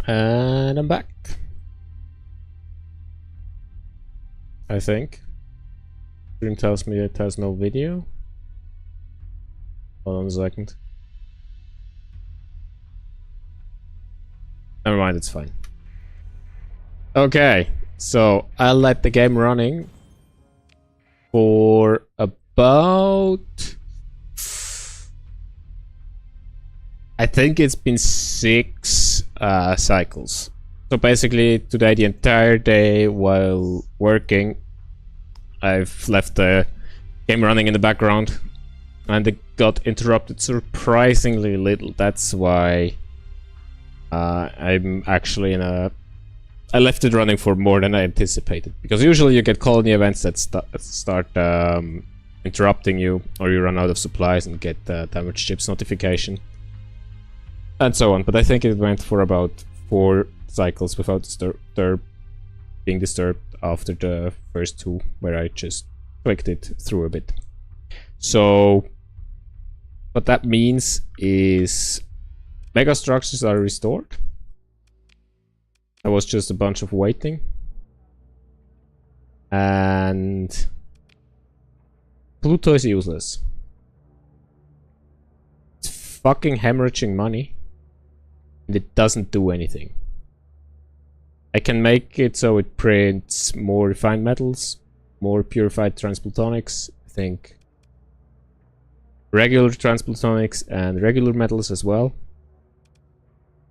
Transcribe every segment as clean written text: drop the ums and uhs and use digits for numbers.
And I'm back. I think. Stream tells me it has no video. Hold on a second. Never mind, it's fine. Okay, so I'll let the game running for about... I think it's been 6 cycles. So basically today, the entire day while working, I've left the game running in the background and it got interrupted surprisingly little. That's why I'm actually in a... I left it running for more than I anticipated. Because usually you get colony events that start interrupting you, or you run out of supplies and get damaged ships notification. And so on. But I think it went for about 4 cycles without being disturbed after the first 2, where I just clicked it through a bit. So what that means is mega structures are restored. That was just a bunch of waiting. And Pluto is useless. It's fucking hemorrhaging money. And it doesn't do anything. I can make it so it prints more refined metals, more purified transplutonics, I think regular transplutonics and regular metals as well.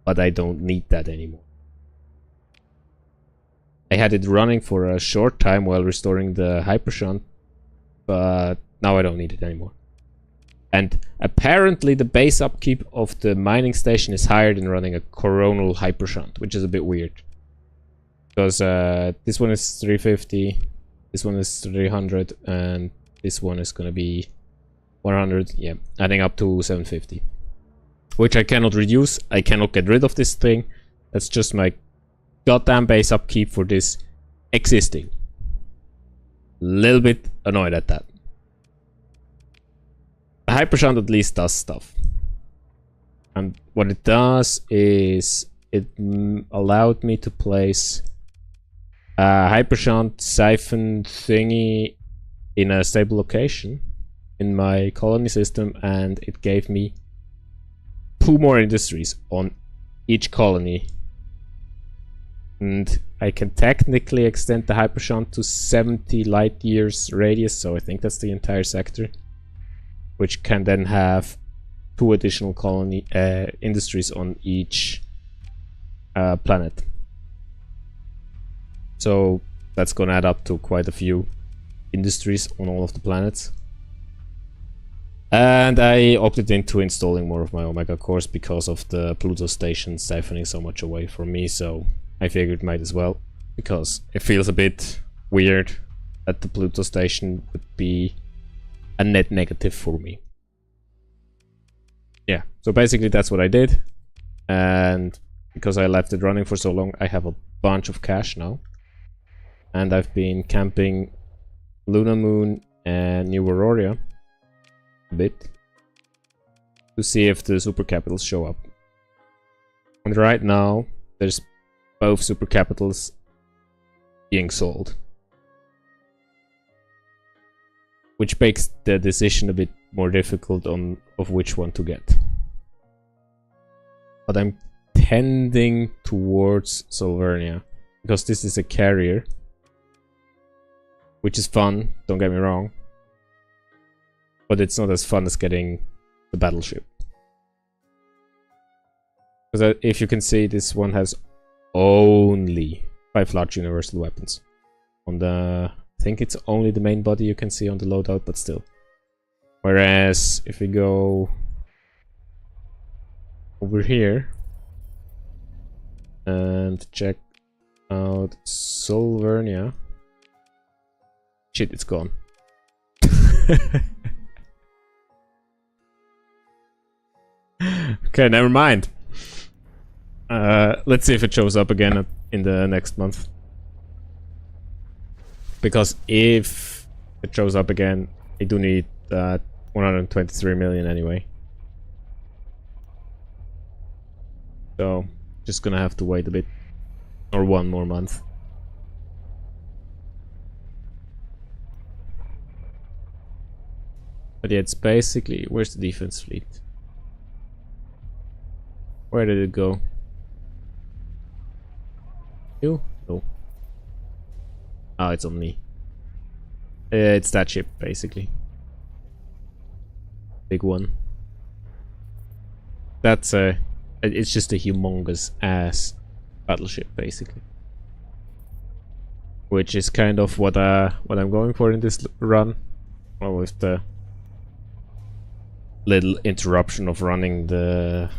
But I don't need that anymore. I had it running for a short time while restoring the hypershunt, but now I don't need it anymore. And apparently the base upkeep of the mining station is higher than running a coronal hypershunt, which is a bit weird. Because this one is 350, this one is 300, and this one is gonna be 100, yeah, adding up to 750. Which I cannot reduce, I cannot get rid of this thing. That's just my goddamn base upkeep for this existing. Little bit annoyed at that. The hypershunt at least does stuff. And what it does is it allowed me to place a hypershunt siphon thingy in a stable location in my colony system, and it gave me 2 more industries on each colony. And I can technically extend the hypershunt to 70 light years radius, so I think that's the entire sector, which can then have 2 additional colony industries on each planet. So that's gonna add up to quite a few industries on all of the planets. And I opted into installing more of my Omega cores because of the Pluto station siphoning so much away from me, so I figured might as well, because it feels a bit weird that the Pluto station would be a net negative for me. Yeah, so basically that's what I did, and because I left it running for so long, I have a bunch of cash now, and I've been camping Luna Moon and New Aurora a bit to see if the super capitals show up. And right now there's both super capitals being sold, which makes the decision a bit more difficult on of which one to get. But I'm tending towards Solvernia because this is a carrier, which is fun, don't get me wrong, but it's not as fun as getting the battleship. Because if you can see, this one has only 5 large universal weapons. On the... I think it's only the main body you can see on the loadout, but still. Whereas if we go over here and check out Solvernia. Shit, it's gone. Okay, never mind. Let's see if it shows up again in the next month. Because if it shows up again, I do need 123 million anyway. So Just gonna have to wait a bit. Or 1 more month. But yeah, it's basically... Where's the defense fleet? Where did it go? You? No. Oh, it's on me. It's that ship, basically. Big one. That's a... It's just a humongous ass battleship, basically. Which is kind of what I'm going for in this run. Well, with the little interruption of running the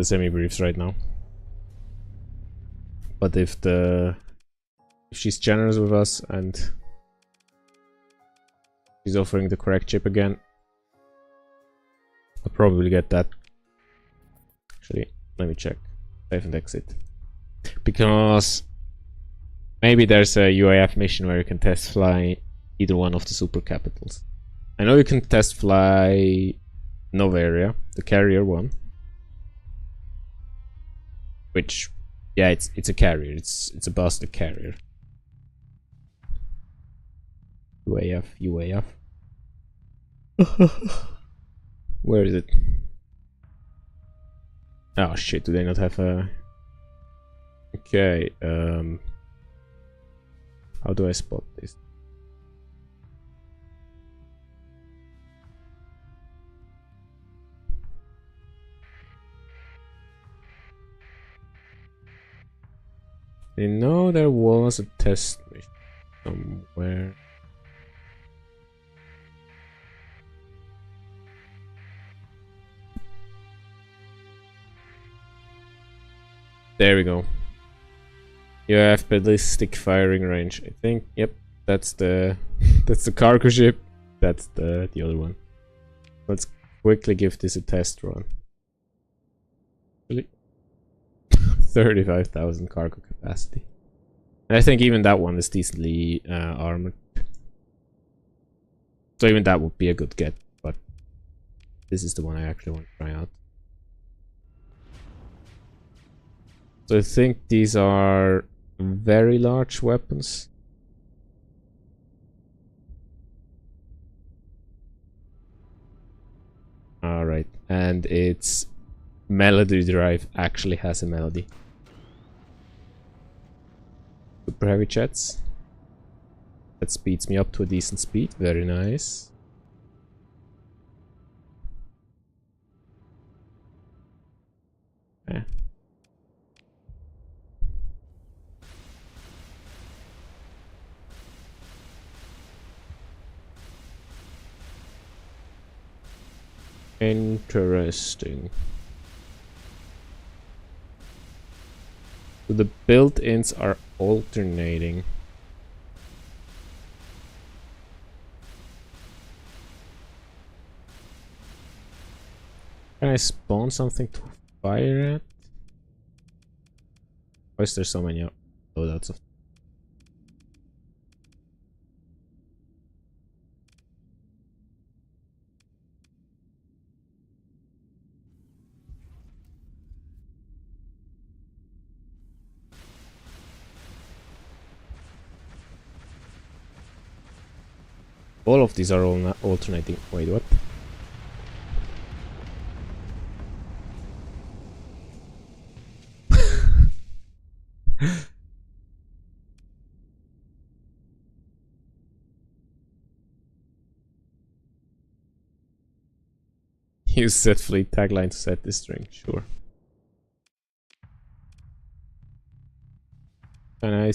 semi-briefs right now. But if she's generous with us and she's offering the correct chip again, I'll probably get that. Actually, let me check. Save and exit. Because maybe there's a UAF mission where you can test fly either one of the super capitals. I know you can test fly Novaria, the carrier one. Which, yeah, it's a carrier. It's a busted carrier. UAF. Where is it? Oh shit, do they not have a... Okay, how do I spot this? I know there was a test mission somewhere. There we go. You have ballistic firing range. I think. Yep, that's the that's the cargo ship. That's the other one. Let's quickly give this a test run. Really? 35,000 cargo capacity. And I think even that one is decently armored. So even that would be a good get, but this is the one I actually want to try out. So I think these are very large weapons. Alright, and its melody drive actually has a melody. Super heavy jets. That speeds me up to a decent speed. Very nice. Yeah. Interesting. So the built-ins are alternating. Can I spawn something to fire at? Why is there so many loadouts of... All of these are all alternating. Wait, what? Use set fleet tagline to set this string, sure. Can I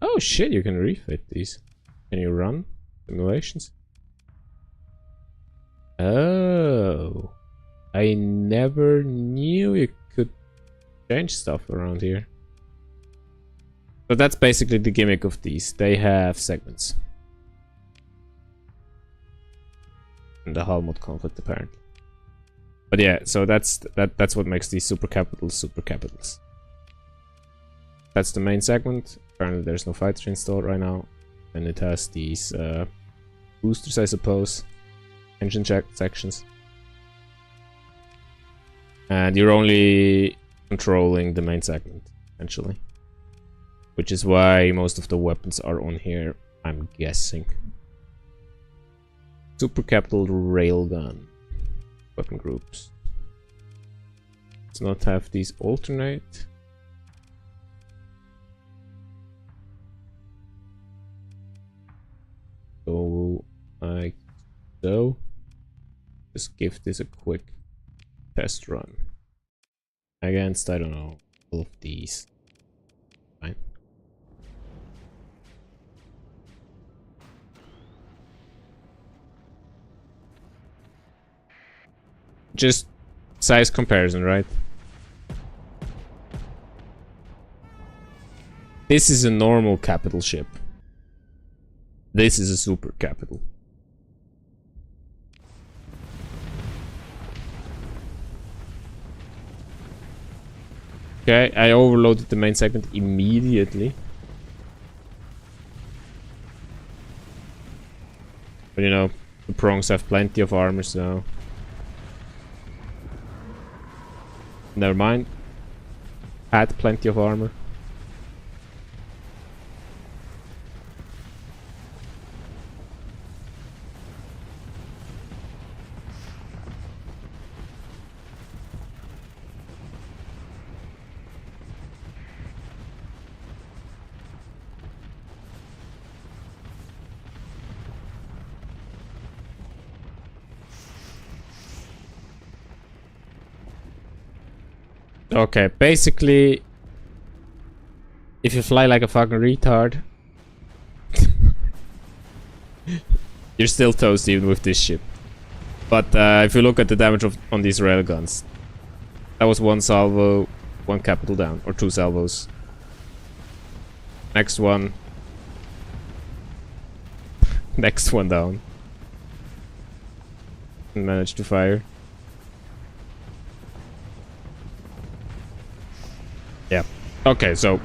oh shit, you can refit these. Can you run simulations? Oh, I never knew you could change stuff around here. So that's basically the gimmick of these. They have segments. And the hull mod conflict apparently. But yeah, so that's what makes these super capitals. That's the main segment. Apparently there's no fighter installed right now. And it has these boosters, I suppose. Engine check sections. And you're only controlling the main segment, essentially. Which is why most of the weapons are on here, I'm guessing. Super capital railgun. Weapon groups. Let's not have these alternate. So, like so. Just give this a quick test run. Against, I don't know, all of these. Fine. Just size comparison, right? This is a normal capital ship. This is a super capital. Okay, I overloaded the main segment immediately. But you know, the prongs have plenty of armor, so... Never mind. Had plenty of armor. Okay, basically, if you fly like a fucking retard, you're still toast even with this ship. But if you look at the damage on these railguns, that was one salvo, one capital down, or two salvos. Next one. Next one down. Managed to fire. Yeah. Okay, so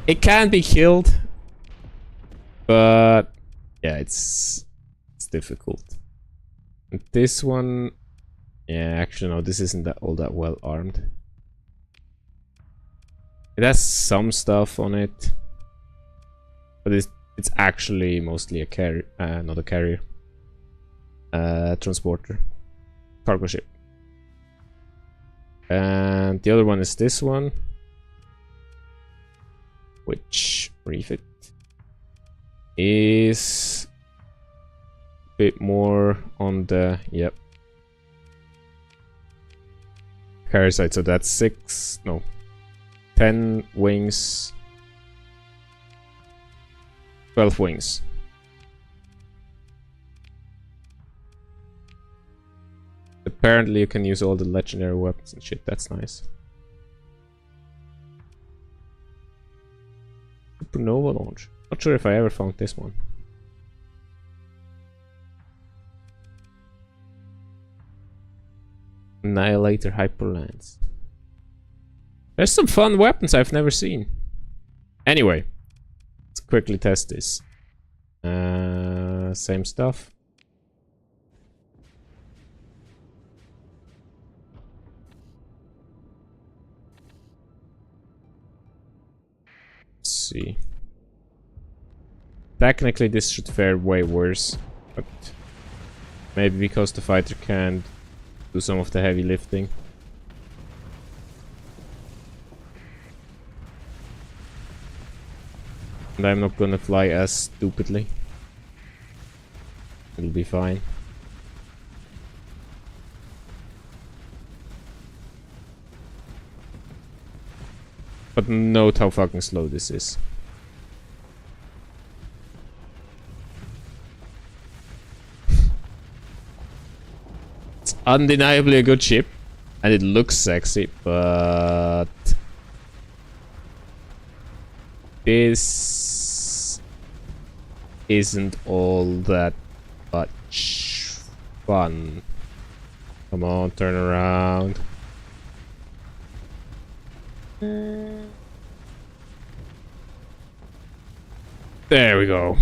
it can be killed, but yeah, it's difficult. And this one, yeah, actually no, this isn't all that well armed. It has some stuff on it, but it's actually mostly a carrier, not a carrier, transporter, cargo ship. And the other one is this one, which refit is a bit more on the carrier side. So that's 10 wings, 12 wings. Apparently you can use all the legendary weapons and shit, that's nice. Supernova launch. Not sure if I ever found this one. Annihilator Hyperlance. There's some fun weapons I've never seen. Anyway, let's quickly test this. Same stuff. See. Technically this should fare way worse, but maybe because the fighter can do some of the heavy lifting. And I'm not gonna fly as stupidly. It'll be fine. But note how fucking slow this is. It's undeniably a good ship. And it looks sexy, but... this... isn't all that much fun. Come on, turn around. There we go.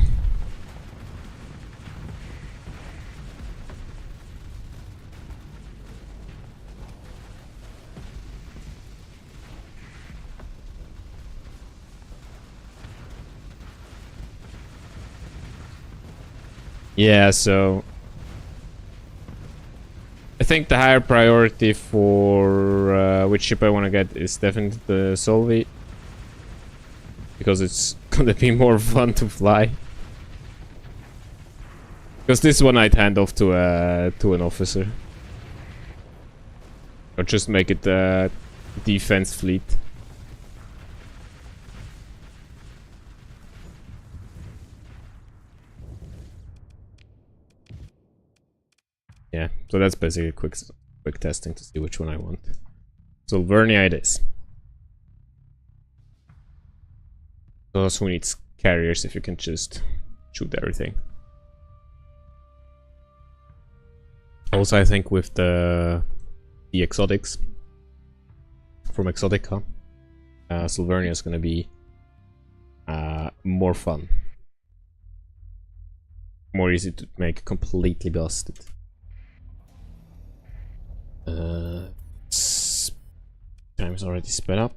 Yeah, so I think the higher priority for which ship I want to get is definitely the Solvi, because it's gonna be more fun to fly. Because this one I'd hand off to an officer, or just make it a defense fleet. Yeah, so that's basically quick testing to see which one I want. So Vernia it is. Those who needs carriers if you can just shoot everything. Also, I think with the exotics from Exotica, Sylvernia is gonna be more fun, more easy to make completely busted. Time is already sped up.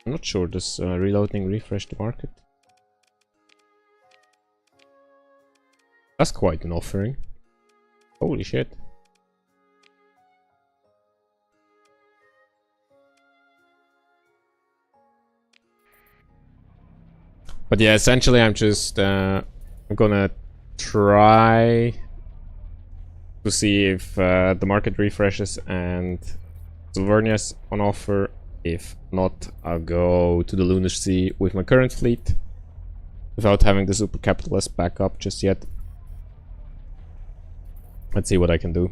I'm not sure, does reloading refresh the market? That's quite an offering. Holy shit. But yeah, essentially I'm just I'm gonna try to see if the market refreshes and Sylvernia's on offer. If not, I'll go to the Lunacy with my current fleet without having the super capitalist back up just yet. Let's see what I can do.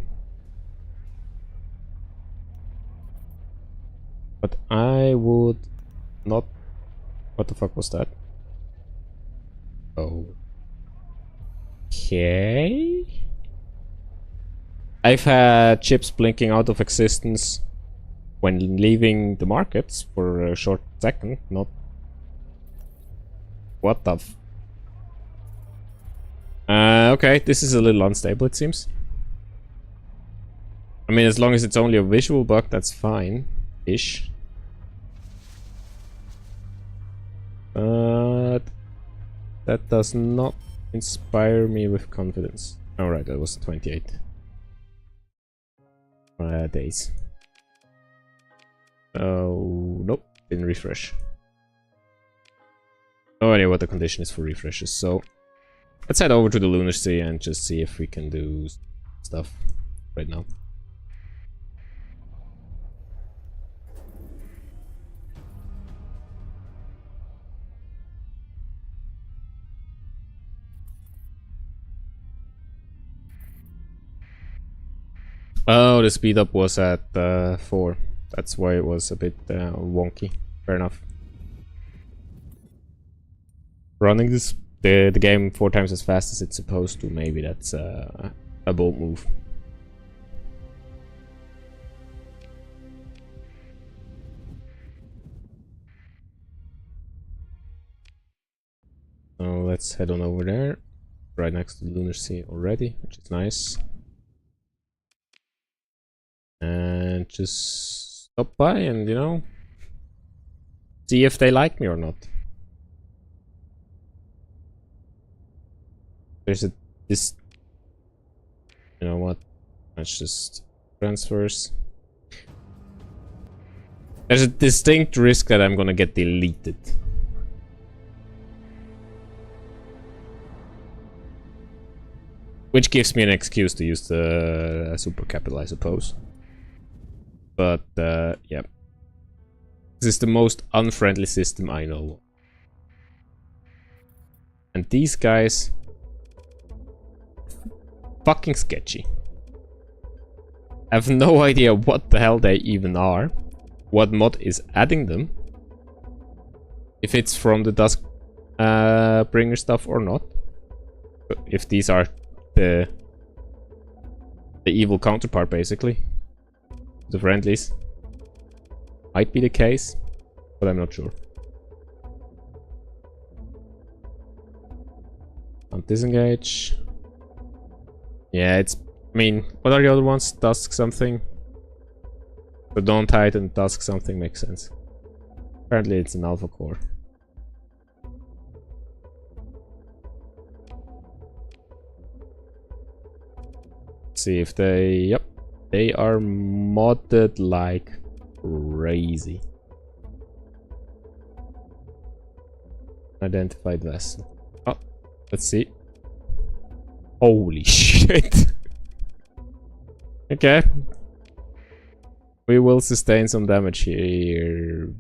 But I would not... What the fuck was that? Okay. I've had chips blinking out of existence when leaving the markets for a short second. Not... What the f... okay, this is a little unstable, it seems. I mean, as long as it's only a visual bug, that's fine-ish. But that does not inspire me with confidence. Alright, that was 28 days. Oh, nope, didn't refresh. No idea what the condition is for refreshes, so let's head over to the Lunacy and just see if we can do stuff right now. Oh, the speed up was at 4. That's why it was a bit wonky. Fair enough. Running the game 4 times as fast as it's supposed to, maybe that's a bold move. So let's head on over there. Right next to the Lunacy already, which is nice. And just stop by and, you know, see if they like me or not. There's this, you know what, let's just transfers. There's a distinct risk that I'm gonna get deleted. Which gives me an excuse to use the super capital, I suppose. But, yeah. This is the most unfriendly system I know. And these guys... fucking sketchy. I have no idea what the hell they even are. What mod is adding them. If it's from the Dusk Bringer stuff or not. If these are the evil counterpart, basically. The friendlies. Might be the case, but I'm not sure. Can't disengage. Yeah, it's... I mean, what are the other ones? Dusk something. So don't hide and dusk something makes sense. Apparently it's an alpha core. Let's see if they... Yep. They are modded like crazy. Identified vessel. Oh, let's see. Holy shit. Okay. We will sustain some damage here.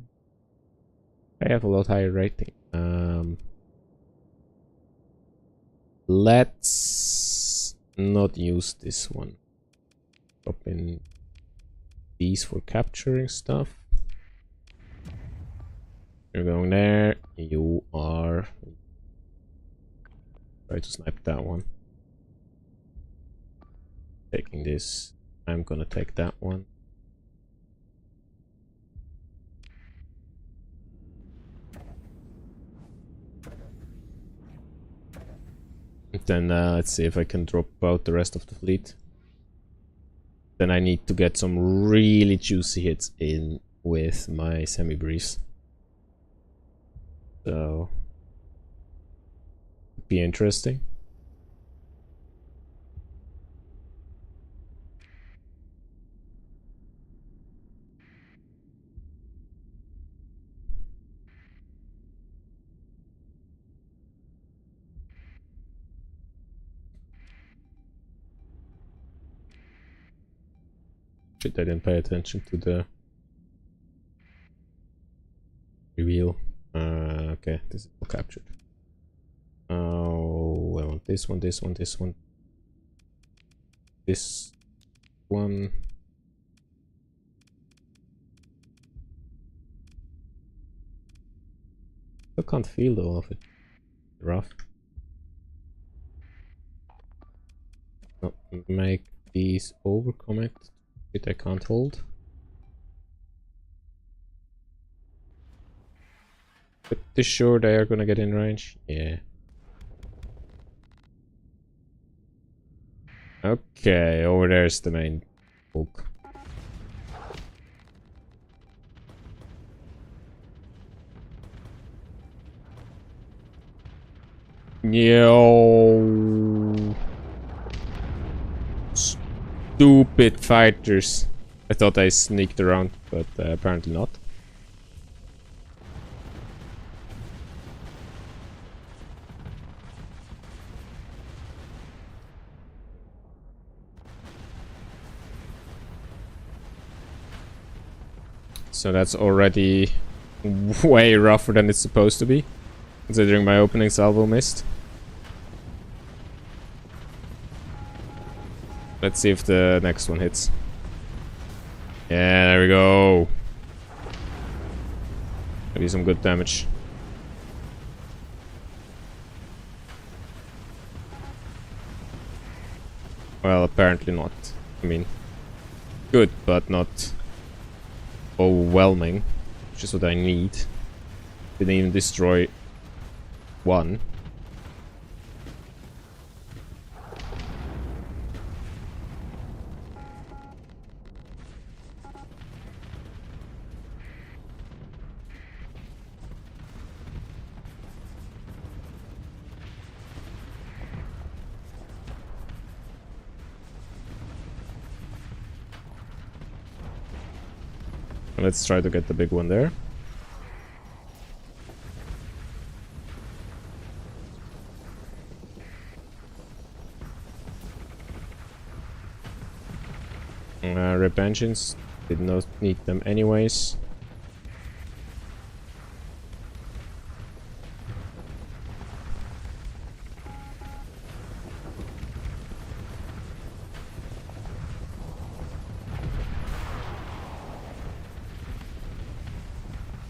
I have a lot higher rating. Let's not use this one. Drop in these for capturing stuff. You're going there. You are... Try to snipe that one. Taking this. I'm gonna take that one. Then let's see if I can drop out the rest of the fleet. Then I need to get some really juicy hits in with my semi-briefs. So... be interesting. Shit, I didn't pay attention to the reveal. Okay, this is all captured. Oh, I want this one, this one, this one. This one. I can't feel all of it. Rough. No, make these overcommit. It I can't hold. Pretty sure they are gonna get in range. Yeah. Okay, over there's the main bulk. Yo. Stupid fighters. I thought I sneaked around, but apparently not. So that's already way rougher than it's supposed to be, considering my opening salvo missed. Let's see if the next one hits. Yeah, there we go. Maybe some good damage. Well, apparently not. I mean, good, but not overwhelming, which is what I need. Didn't even destroy one. Let's try to get the big one there. Rip engines. Did not need them anyways.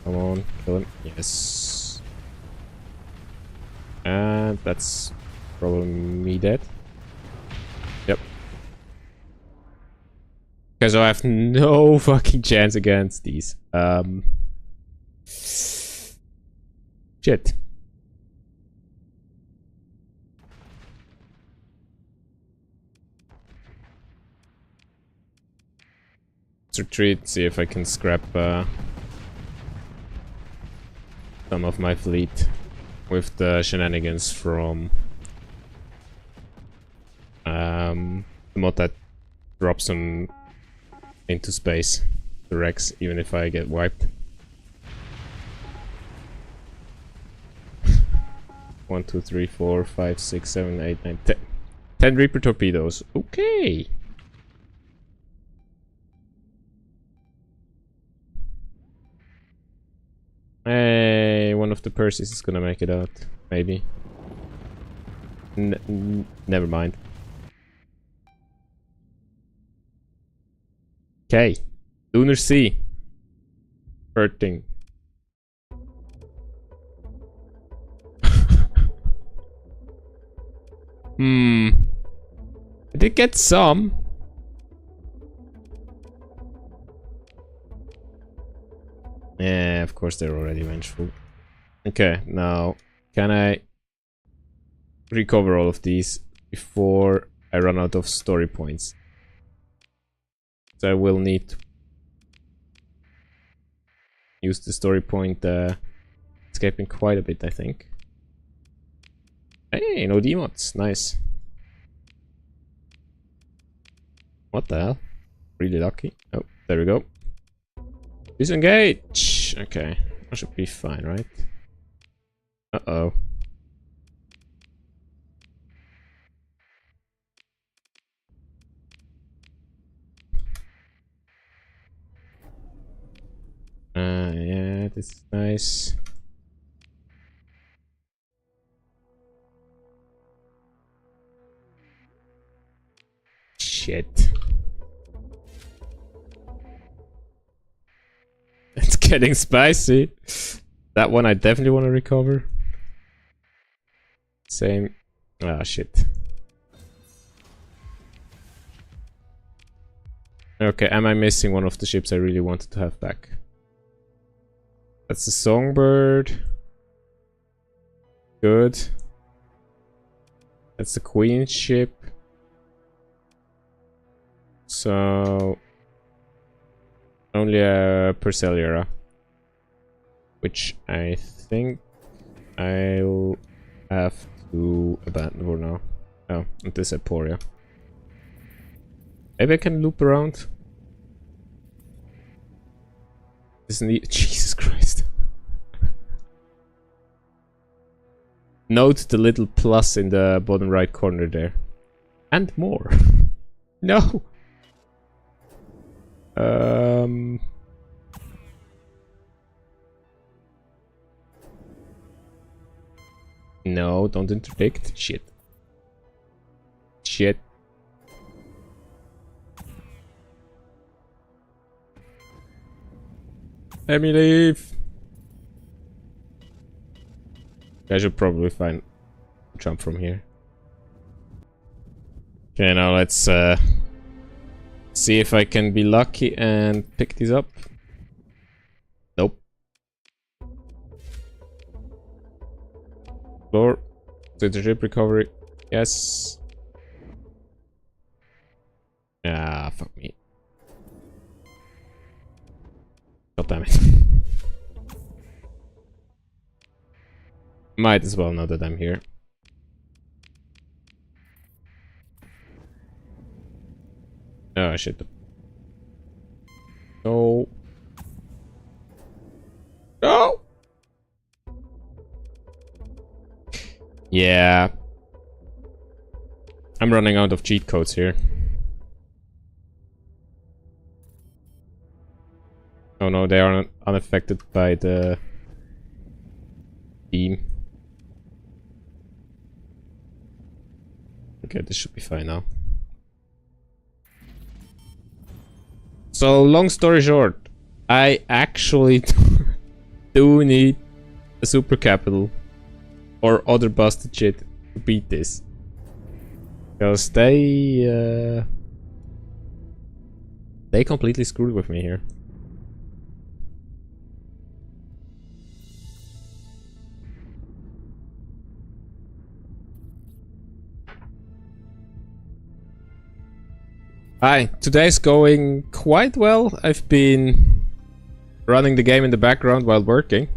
Come on, kill him. Yes. And that's probably me dead. Yep. Because I have no fucking chance against these. Shit. Let's retreat, see if I can scrap some of my fleet with the shenanigans from the mod that drops them into space. The Rex, even if I get wiped. 1, 2, 3, 4, 5, 6, 7, 8, 9, 10. 10 Reaper torpedoes. Okay. Hey, one of the Percys is gonna make it out. Maybe. Never mind. Okay. Lunacy. Hurting. I did get some. Yeah, of course they're already vengeful. Okay, now can I recover all of these before I run out of story points? So I will need to use the story point escaping quite a bit, I think. Hey, no demods, nice. What the hell? Really lucky. Oh, there we go. Disengage! Okay, I should be fine, right? Uh-oh. Yeah, this is nice. Shit. It's getting spicy. That one I definitely want to recover. Same. Ah, shit. Okay, am I missing one of the ships I really wanted to have back? That's the Songbird. Good. That's the Queen ship. So only a Persellera, which I think I'll have to abandon for now. Oh, and this Aporia. Maybe I can loop around. Isn't he? Jesus Christ. Note the little plus in the bottom right corner there. And more. No. No, don't interdict. Shit. Shit. Let me leave. I should probably find jump from here. Okay, now let's see if I can be lucky and pick these up. Nope. Floor. Ship recovery. Yes. Ah, fuck me. God damn it. Might as well know that I'm here. Oh shit. No. No! Yeah. I'm running out of cheat codes here. Oh no, they are unaffected by the beam. Okay, this should be fine now. So, long story short, I actually do need a super capital or other busted shit to beat this. Because they completely screwed with me here. Hi, today's going quite well. I've been running the game in the background while working.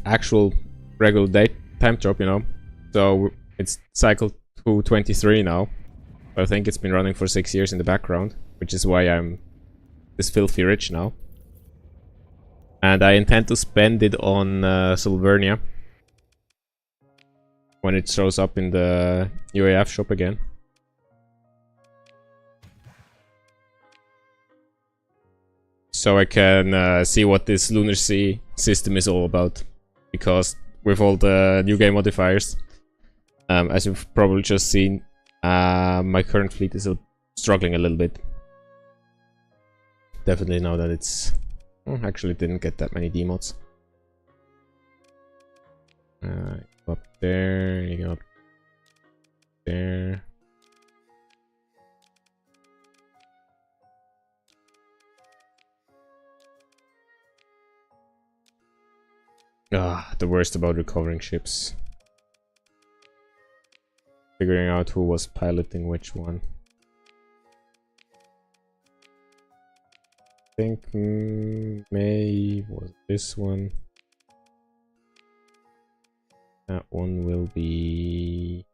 Actual regular day time job, you know. So it's cycle 223 now. I think it's been running for 6 years in the background, which is why I'm this filthy rich now. And I intend to spend it on Silvernia when it shows up in the UAF shop again. So I can see what this Lunacy system is all about. Because with all the new game modifiers, as you've probably just seen, my current fleet is struggling a little bit. Definitely now that it's... actually didn't get that many demods. Go up there, you go up there. The worst about recovering ships. Figuring out who was piloting which one. I think May was this one. That one will be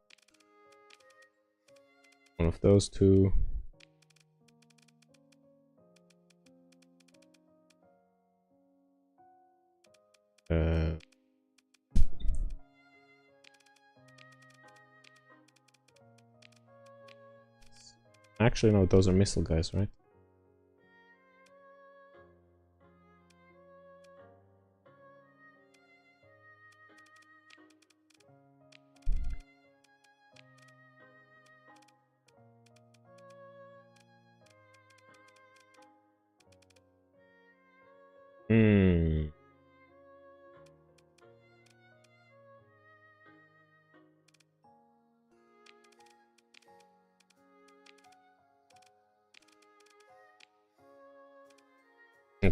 one of those two. Actually, no, those are missile guys, right?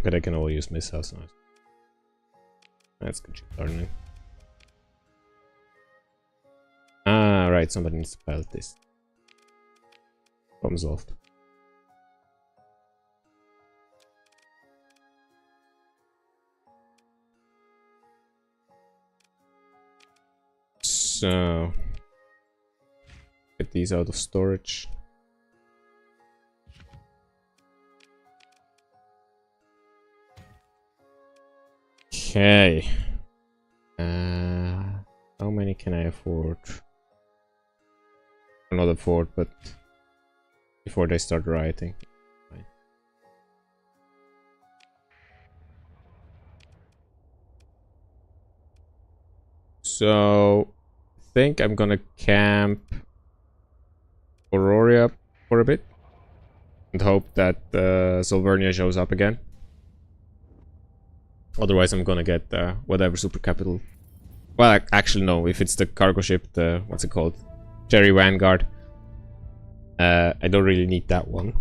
But I can all use missiles now. That's good ship learning. Ah, right, somebody needs to pilot this. Problem solved. So... get these out of storage. Okay. How many can I afford? Not afford, but before they start rioting. Fine. So, I think I'm gonna camp Aurora for a bit and hope that Silvernia shows up again. Otherwise, I'm gonna get whatever super capital. Well, actually, no. If it's the cargo ship, the what's it called, Jerry Vanguard. I don't really need that one.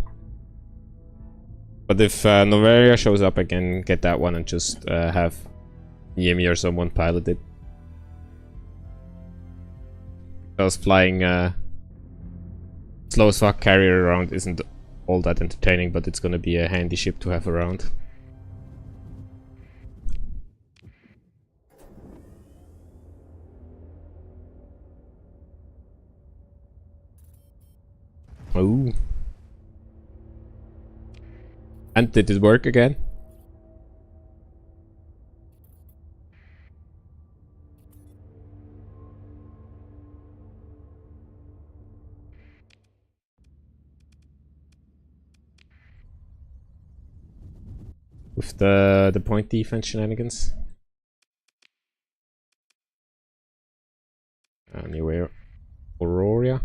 But if Noveria shows up, I can get that one and just have Yemi or someone pilot it. Because flying slow as fuck carrier around isn't all that entertaining, but it's gonna be a handy ship to have around. Ooh. And did it work again? With the point defense shenanigans? Anyway, Aurora.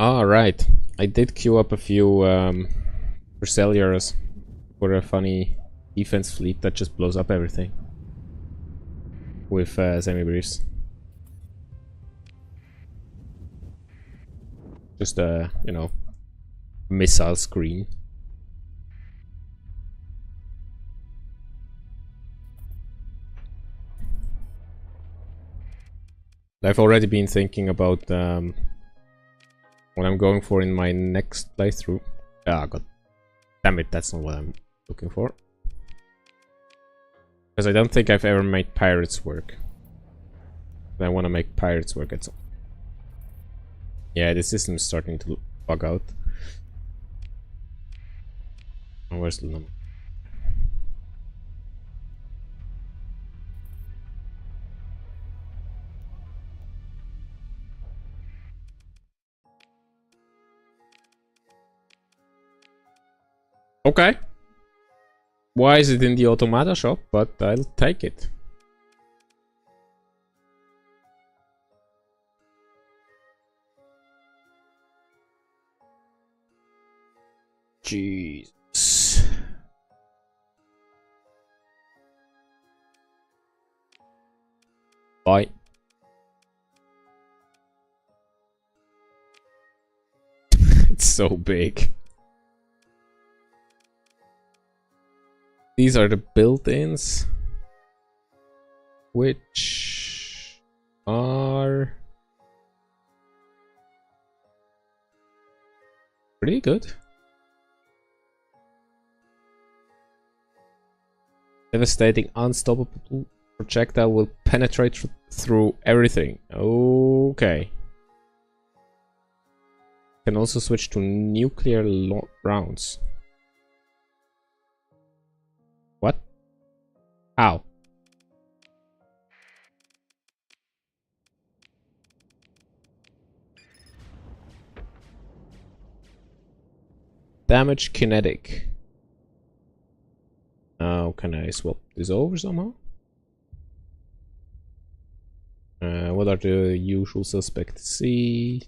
Ah, right. I did queue up a few Vercelliers for a funny defense fleet that just blows up everything with semi-briefs. Just a, you know, missile screen. I've already been thinking about what I'm going for in my next playthrough. Ah, god damn it, that's not what I'm looking for. Because I don't think I've ever made pirates work. I want to make pirates work at some. Yeah, the system is starting to bug out. Oh, where's the number? Okay. Why is it in the automata shop? But I'll take it. Jesus. Bye. It's so big. These are the built-ins, which are pretty good. Devastating, unstoppable projectile will penetrate through everything. Okay. Can also switch to nuclear rounds. What? How? Damage kinetic. Now, can I swap this over somehow? What are the usual suspects? See.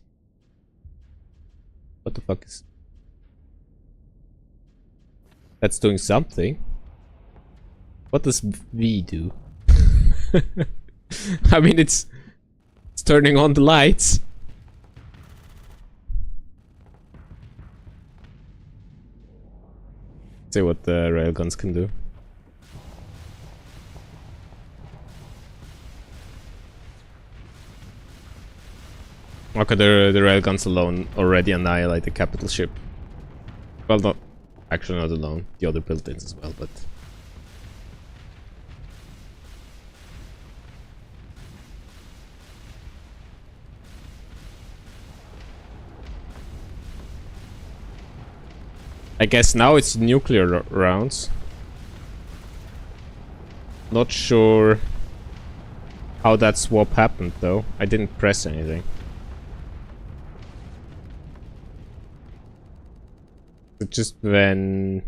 What the fuck is... That's doing something. What does V do? I mean, it's turning on the lights. Let's see what the railguns can do. Okay, the railguns alone already annihilate the capital ship. Well, not actually not alone. The other built-ins as well, but. I guess now it's nuclear rounds. Not sure how that swap happened though. I didn't press anything. Just when...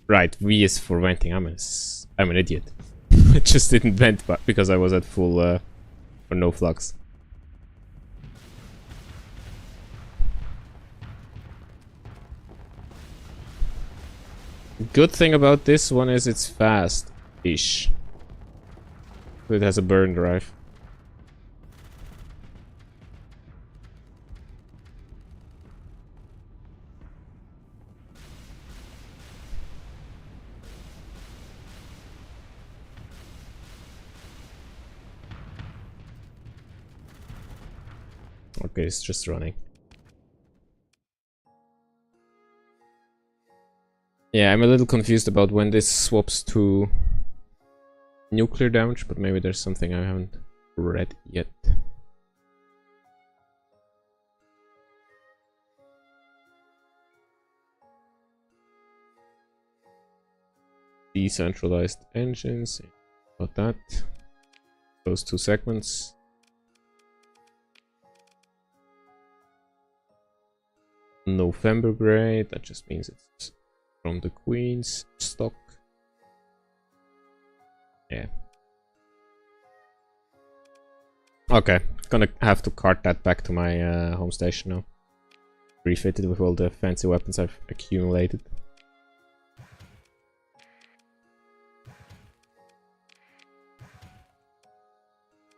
Right, V is for venting. I'm an idiot. It just didn't vent because I was at full or no flux. Good thing about this one is it's fast-ish. It has a burn drive. Okay, it's just running. Yeah, I'm a little confused about when this swaps to nuclear damage, but maybe there's something I haven't read yet. Decentralized engines, about that. Those two segments. November grade, that just means it's from the Queen's stock. Yeah. Okay, gonna have to cart that back to my home station now. Refitted with all the fancy weapons I've accumulated.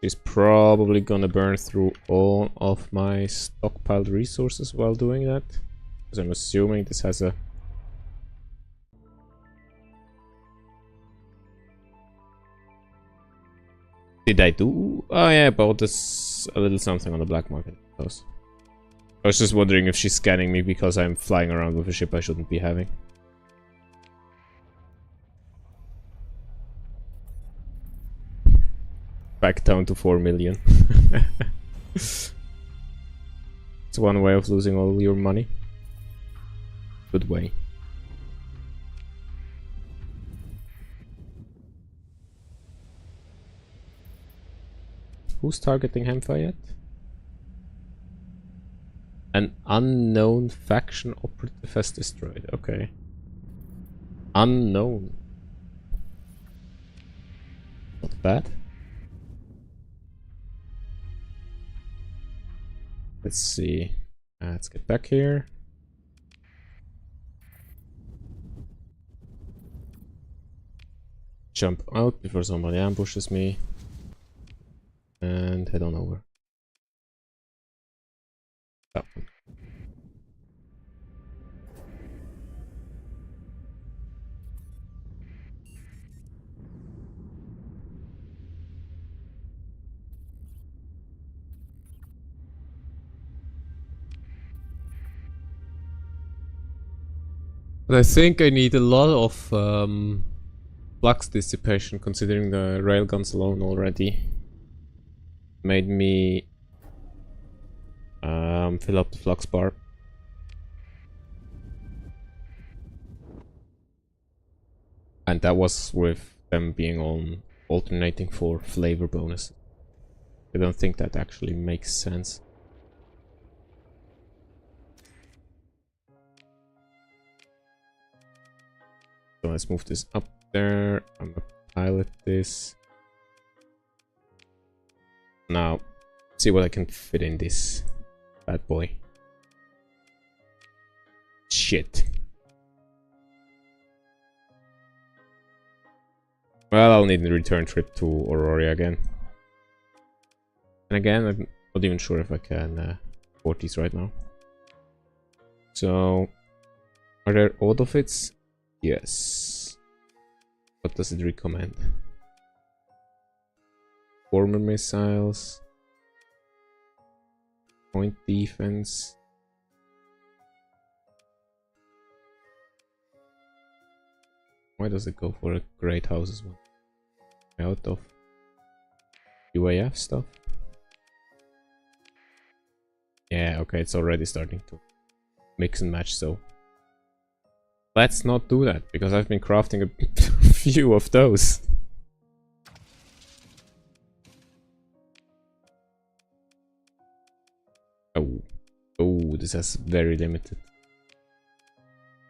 She's probably gonna burn through all of my stockpiled resources while doing that. Because I'm assuming this has a... Did I do? Oh yeah, I bought this a little something on the black market. Those. I was just wondering if she's scanning me because I'm flying around with a ship I shouldn't be having. Back down to 4 million. It's one way of losing all your money. Good way. Who's targeting Hemfa yet? An unknown faction operative has destroyed. Okay. Unknown. Not bad. Let's see. Let's get back here. Jump out before somebody ambushes me. And head on over. That one. But I think I need a lot of flux dissipation, considering the railguns alone already made me fill up the flux bar. And that was with them being on alternating for flavor bonus. I don't think that actually makes sense. So let's move this up there. I'm gonna pilot this. Now, see what I can fit in this bad boy. Shit. Well, I'll need a return trip to Aurora again. And again, I'm not even sure if I can afford these right now. So, are there auto fits? Yes. What does it recommend? Former missiles. Point defense. Why does it go for a great houses one? Out of UAF stuff? Yeah, okay, it's already starting to mix and match, so let's not do that, because I've been crafting a few of those. Oh, oh, this has very limited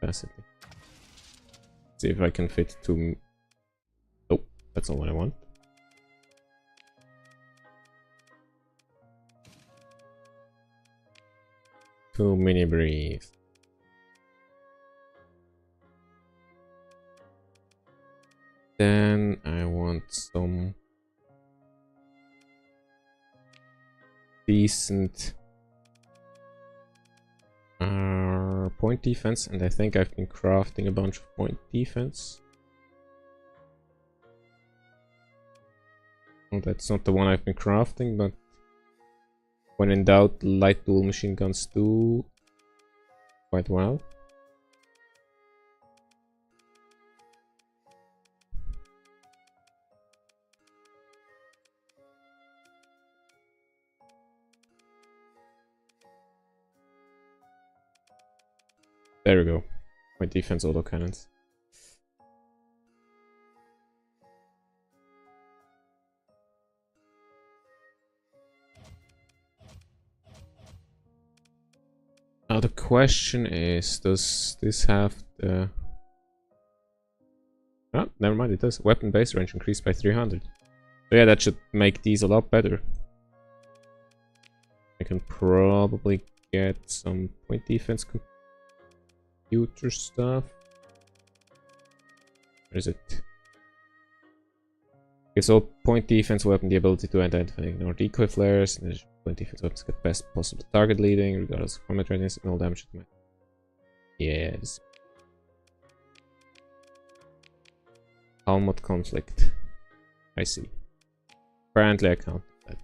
capacity. See if I can fit two. Oh, that's not what I want. Two mini briefs. Then I want some decent point defense, and I think I've been crafting a bunch of point defense. Well, that's not the one I've been crafting, but when in doubt, light dual machine guns do quite well. There we go. My defense autocannons. Now the question is, does this have the... Oh, never mind, it does. Weapon base range increased by 300. So yeah, that should make these a lot better. I can probably get some point defense computer stuff. Where is it? Gives all point defense weapon the ability to identify and ignore decoy flares. And point defense weapons get best possible target leading, regardless of combat readiness, and all damage to my... Yes. Helmut conflict. I see. Apparently I can't do that.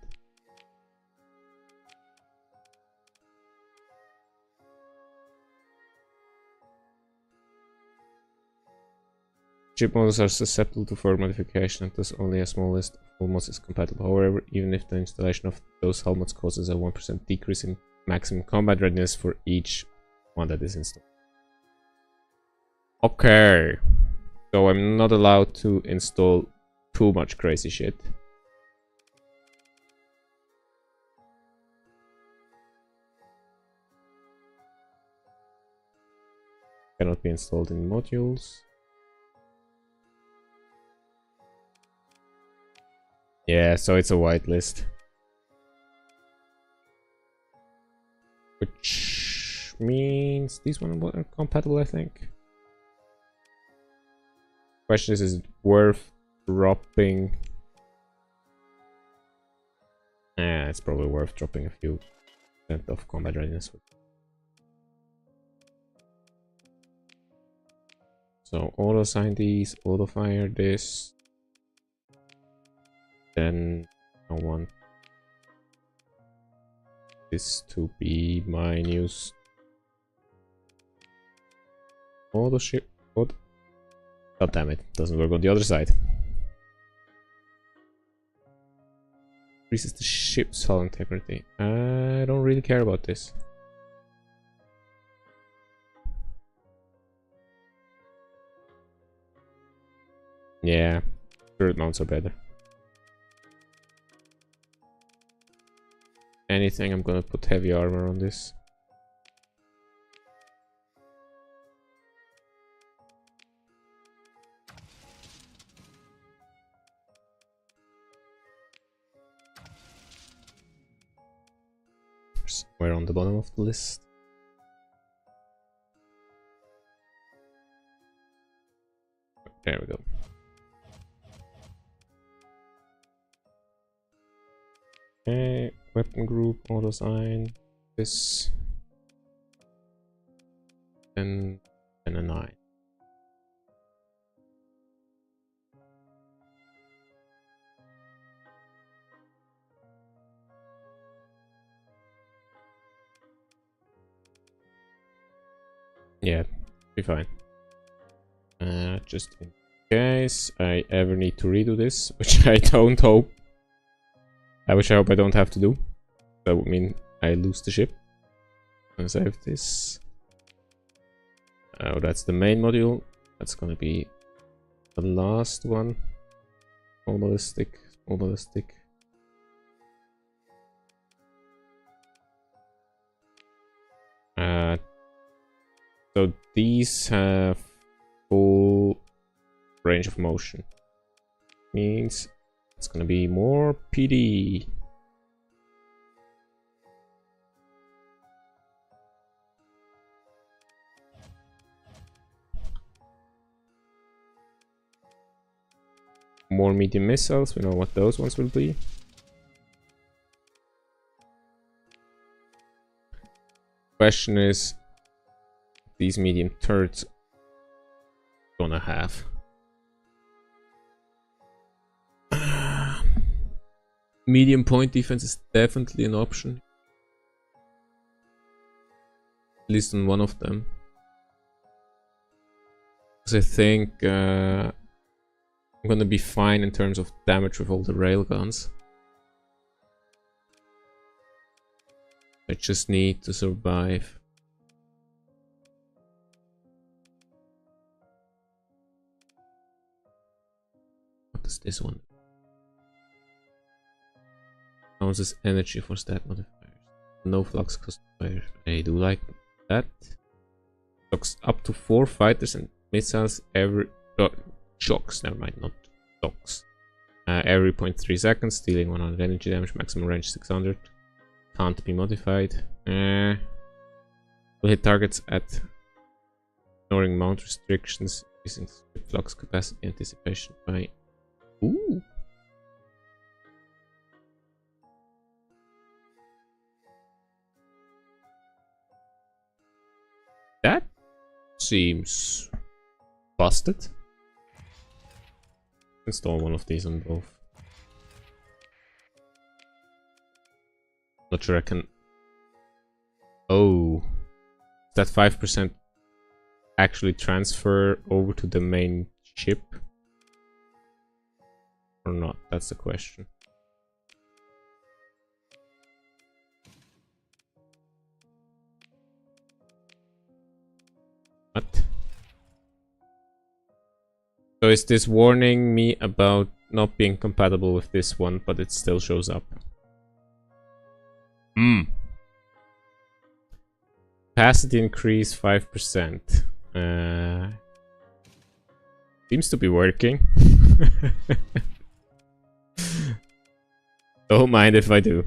Ship models are susceptible to further modification, and thus only a small list of helmets is compatible. However, even if the installation of those helmets causes a 1% decrease in maximum combat readiness for each one that is installed. Okay, so I'm not allowed to install too much crazy shit. Cannot be installed in modules. Yeah, so it's a whitelist. Which means these ones are compatible, I think. Question is it worth dropping? Yeah, it's probably worth dropping a few percent of combat readiness. So auto assign these, auto fire this. Then I want this to be my new auto ship. What? God damn it! Doesn't work on the other side. Increases the ship's hull integrity. I don't really care about this. Yeah, turret mounts are better. Anything, I'm gonna put heavy armor on this. Somewhere on the bottom of the list. There we go. Okay, weapon group, auto assign this, and a 9. Yeah, be fine. Just in case I ever need to redo this, which I don't hope. Which I hope I don't have to do. That would mean I lose the ship. I'm gonna save this. Oh, that's the main module. That's gonna be the last one. Small ballistic, small ballistic. So these have full range of motion. Means it's gonna be more PD. More medium missiles, we know what those ones will be. Question is, these medium turrets gonna have. Medium point defense is definitely an option. At least on one of them. Because I think I'm gonna be fine in terms of damage with all the railguns. I just need to survive. What is this one? How is this energy for stat modifiers? No flux cost fire. I do like that. Shocks up to 4 fighters and missiles every shocks, never mind, not shocks. Every 0.3 seconds, dealing 100 energy damage, maximum range 600. Can't be modified. Will hit targets at ignoring mount restrictions, using flux capacity anticipation by. Ooh. That seems busted. Install one of these on both. Not sure I can. Oh, that 5% actually transfer over to the main ship or not? That's the question. What? So is this warning me about not being compatible with this one, but it still shows up? Capacity increase 5%. Seems to be working. Don't mind if I do.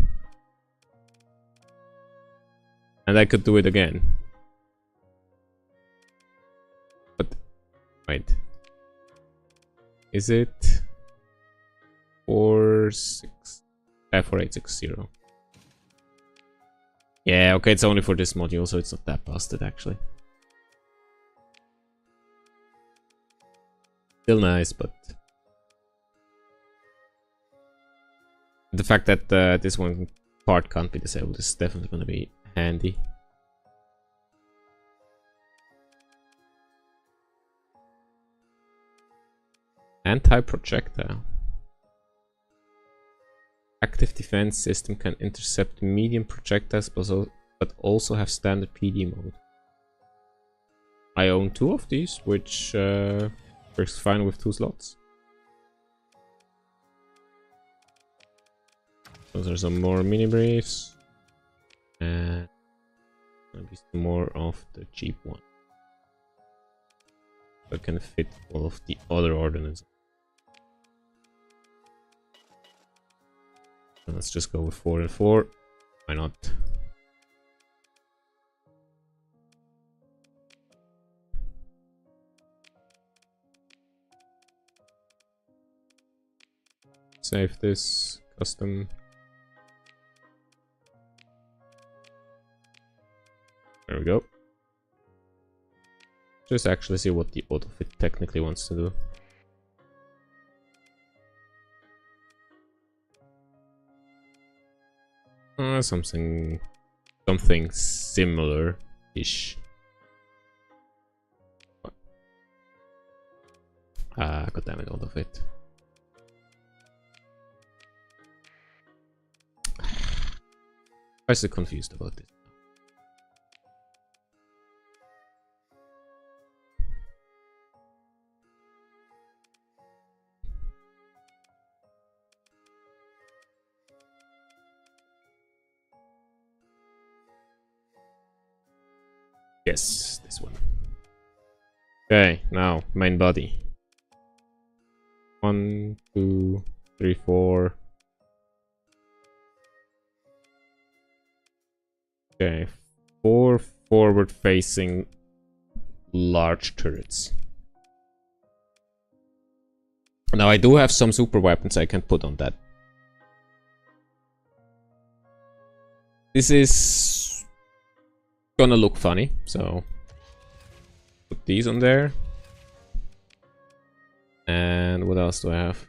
And I could do it again. But wait. Is it 4860? Yeah, okay, it's only for this module, so it's not that busted actually. Still nice, but the fact that this one part can't be disabled is definitely gonna be handy. Anti-projectile. Active defense system can intercept medium projectiles, but also have standard PD mode. I own 2 of these, which works fine with 2 slots. Those are some more mini briefs, and maybe some more of the cheap one that can fit all of the other ordnance. Let's just go with 4 and 4. Why not? Save this custom. There we go. Just actually see what the autofit technically wants to do. Something similar-ish. God damn it, autofit. I'm so confused about this. Yes, this one. Okay, now main body. 1, 2, 3, 4. Okay, 4 forward-facing large turrets. Now I do have some super weapons I can put on that. This is gonna look funny, so put these on there. And what else do I have?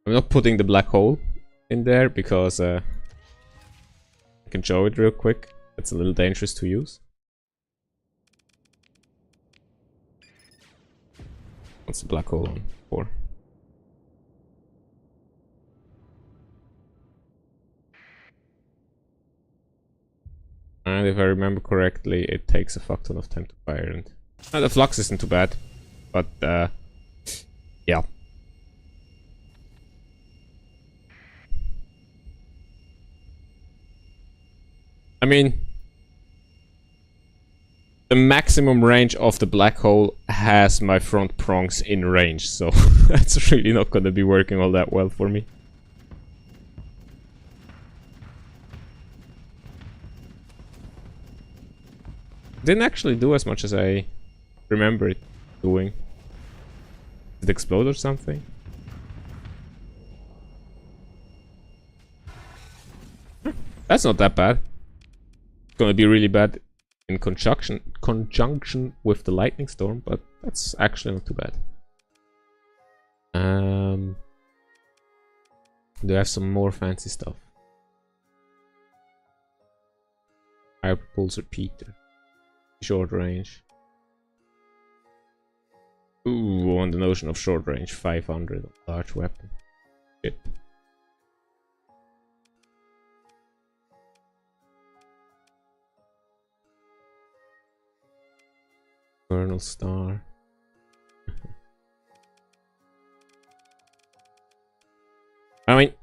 I'm not putting the black hole in there because I can show it real quick. It's a little dangerous to use. What's the black hole on for? And if I remember correctly, it takes a fuck ton of time to fire. And the flux isn't too bad, but yeah. I mean, the maximum range of the black hole has my front prongs in range, so that's really not gonna be working all that well for me. Didn't actually do as much as I remember it doing. Did it explode or something? That's not that bad. It's gonna be really bad in conjunction with the lightning storm, but that's actually not too bad. Do I have some more fancy stuff? Higher propulsor Peter. Short range. Ooh, on the notion of short range, 500 on large weapon. Shit. Colonel Star. I mean,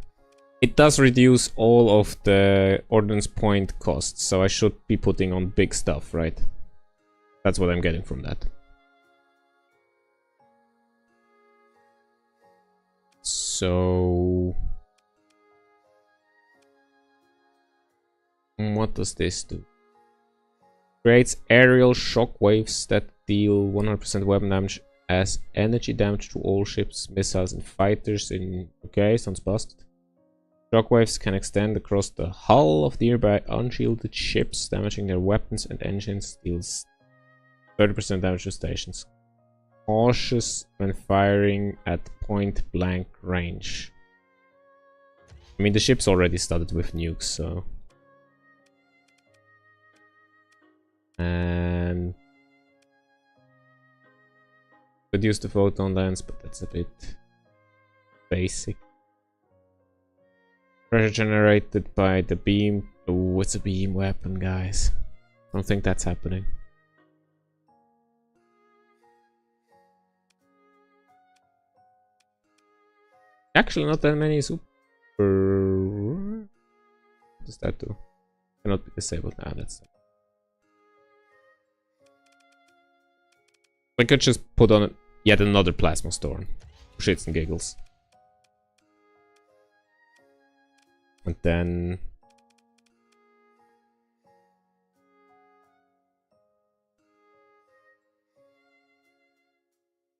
it does reduce all of the ordnance point costs, so I should be putting on big stuff, right? That's what I'm getting from that. So... what does this do? Creates aerial shockwaves that deal 100% weapon damage as energy damage to all ships, missiles, and fighters in... okay, sounds busted. Shockwaves can extend across the hull of nearby unshielded ships, damaging their weapons and engines, deals 30% damage to stations. Cautious when firing at point blank range. I mean, the ship's already studded with nukes, so... and... could use the photon lens, but that's a bit... basic. Pressure generated by the beam. Oh, it's a beam weapon, guys. I don't think that's happening. Actually, not that many super. What does that do? Cannot be disabled now. That's. I could just put on yet another plasma storm. Shits and giggles. And then...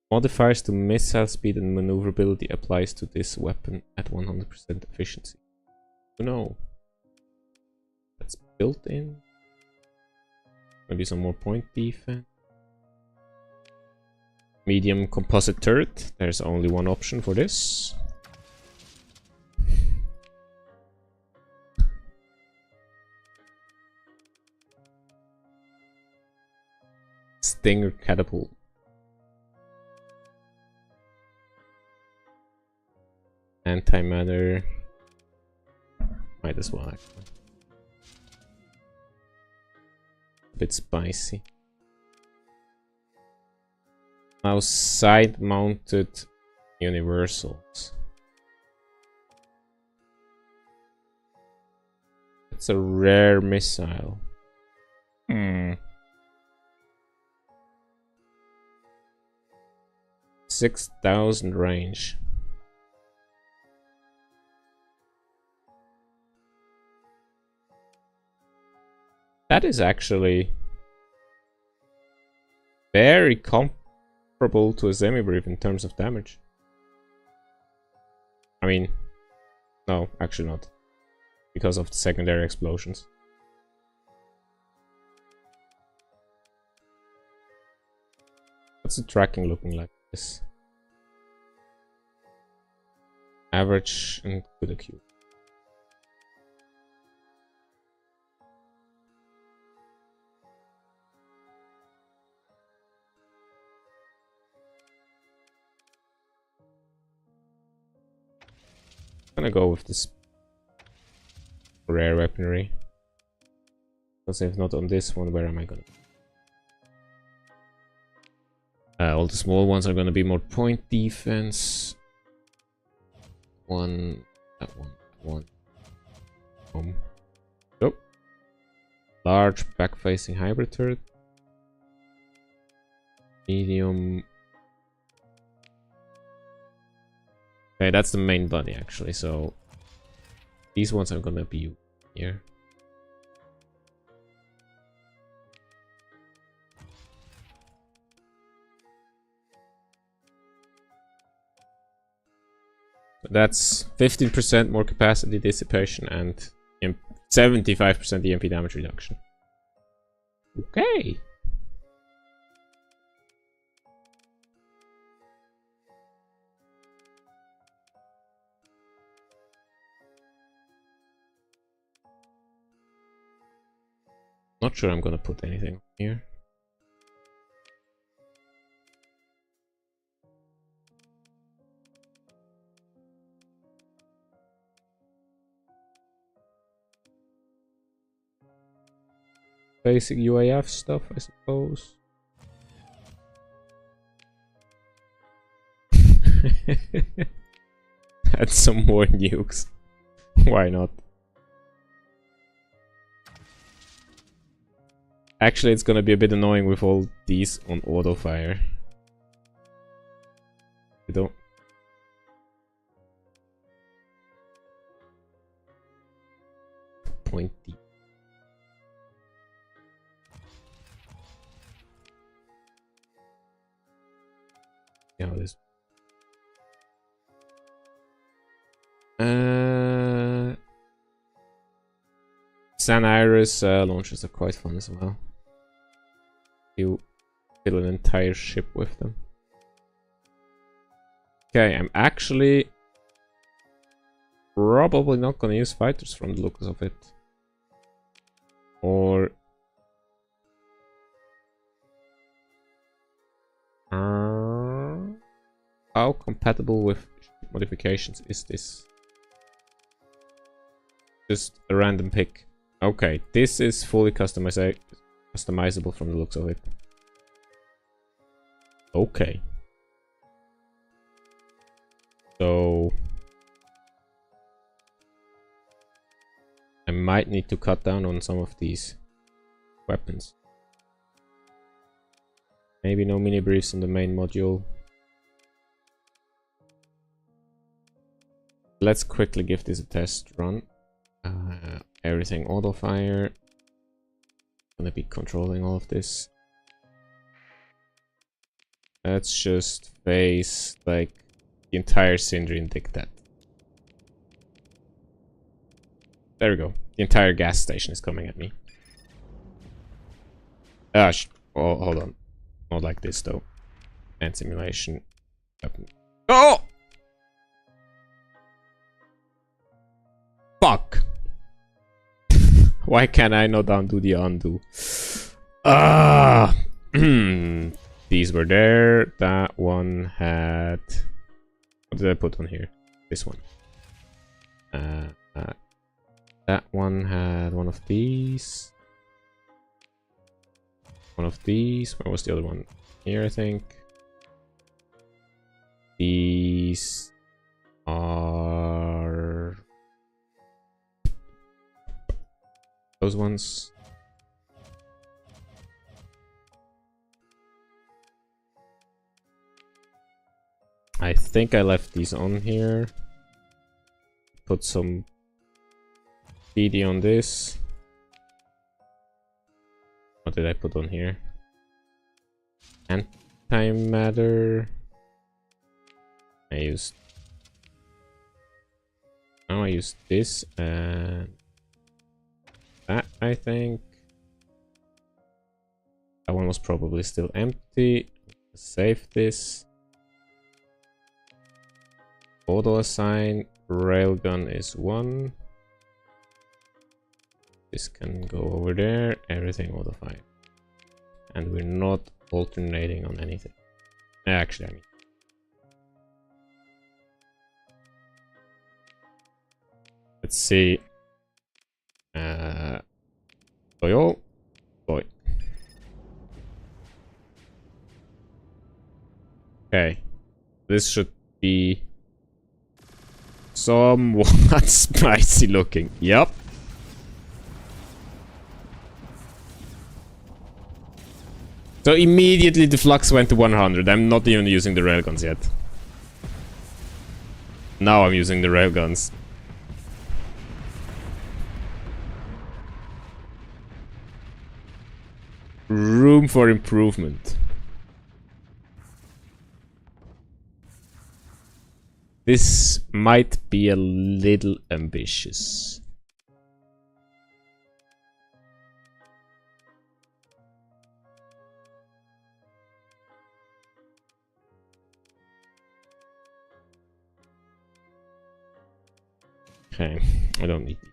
modifiers to missile speed and maneuverability applies to this weapon at 100% efficiency. Oh no. That's built in. Maybe some more point defense. Medium composite turret. There's only one option for this. Stinger catapult. Antimatter. Might as well actually. A bit spicy. Now side mounted universals. It's a rare missile. 6,000 range. That is actually very comparable to a semi-brief in terms of damage. I mean, no, actually not. Because of the secondary explosions. What's the tracking looking like this? Average and good acute. I'm gonna go with this rare weaponry. Because if not on this one, where am I gonna? All the small ones are gonna be more point defense. One, that one. Nope. Large back-facing hybrid turret. Medium. Okay, that's the main body actually, so these ones are gonna be here. That's 15% more capacity dissipation and 75% EMP damage reduction. Okay. Not sure I'm gonna put anything here. basic UAF stuff, I suppose. Add some more nukes. Why not? Actually, it's gonna be a bit annoying with all these on auto fire. You don't. Pointy. Yeah, this. San Iris launchers are quite fun as well. You fill an entire ship with them. Okay, I'm actually probably not gonna use fighters from the looks of it. Or how compatible with modifications is this? Just a random pick. Okay, this is fully customizable from the looks of it. Okay. So I might need to cut down on some of these weapons. Maybe no mini briefs on the main module. Let's quickly give this a test run. Everything auto fire. Gonna be controlling all of this. Let's just face like the entire Sindri and dig that. There we go. The entire gas station is coming at me. Oh, hold on. Not like this though. And simulation. Oh! Fuck! Why can't I not undo the undo? Ah! These were there. That one had... What did I put on here? This one. That one had one of these. One of these. Where was the other one? Here, I think. These are... those ones. I think I left these on here. Put some PD on this. What did I put on here? Antimatter. I used... now I used this and that, I think. That one was probably still empty. Save this. Auto assign. Railgun is 1. This can go over there. Everything auto fire. And we're not alternating on anything. Actually, I mean. Let's see. Boy. Okay. This should be somewhat spicy looking. Yep. So immediately the flux went to 100. I'm not even using the railguns yet. Now I'm using the railguns. Room for improvement. This might be a little ambitious. Okay, I don't need these.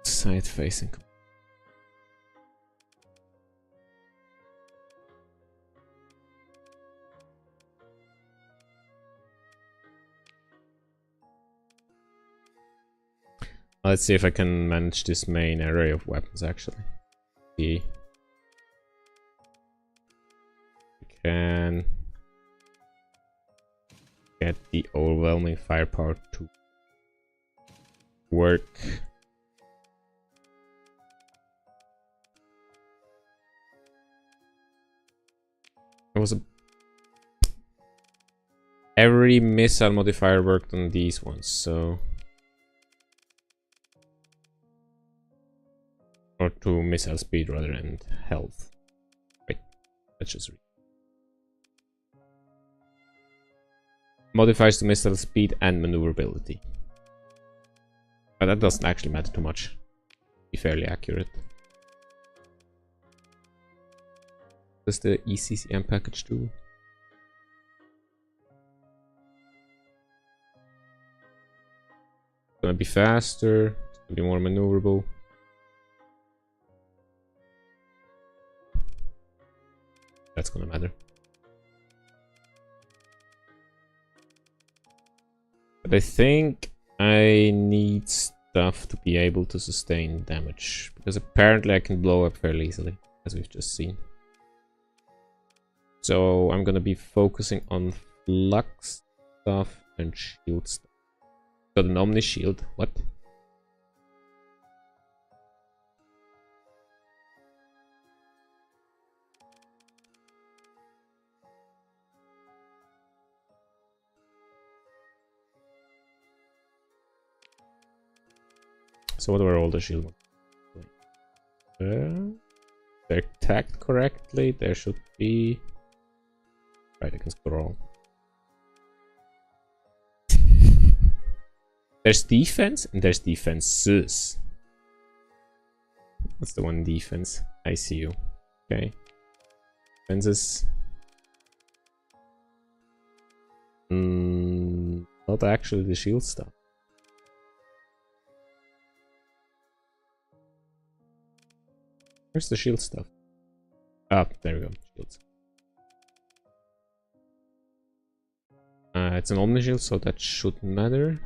Side facing. Let's see if I can manage this main array of weapons actually. See. We can get the overwhelming firepower to work. It was every missile modifier worked on these ones, so or to missile speed rather and health. Wait, let's just read. Modifiers to missile speed and maneuverability. But that doesn't actually matter too much. Be fairly accurate. Does the ECCM package do? It's gonna be faster, it's gonna be more maneuverable. That's gonna matter. But I think I need stuff to be able to sustain damage, because apparently I can blow up fairly easily, as we've just seen. So I'm gonna be focusing on flux stuff and shield stuff. Got an Omni shield. What? So what were all the shield ones? They're tagged correctly. There should be. Right, I can scroll. There's defense and there's defenses. What's the one defense? I see you. Okay. Defenses. Not actually the shield stuff. Where's the shield stuff? Ah, there we go. Shields. It's an Omni shield, so that shouldn't matter.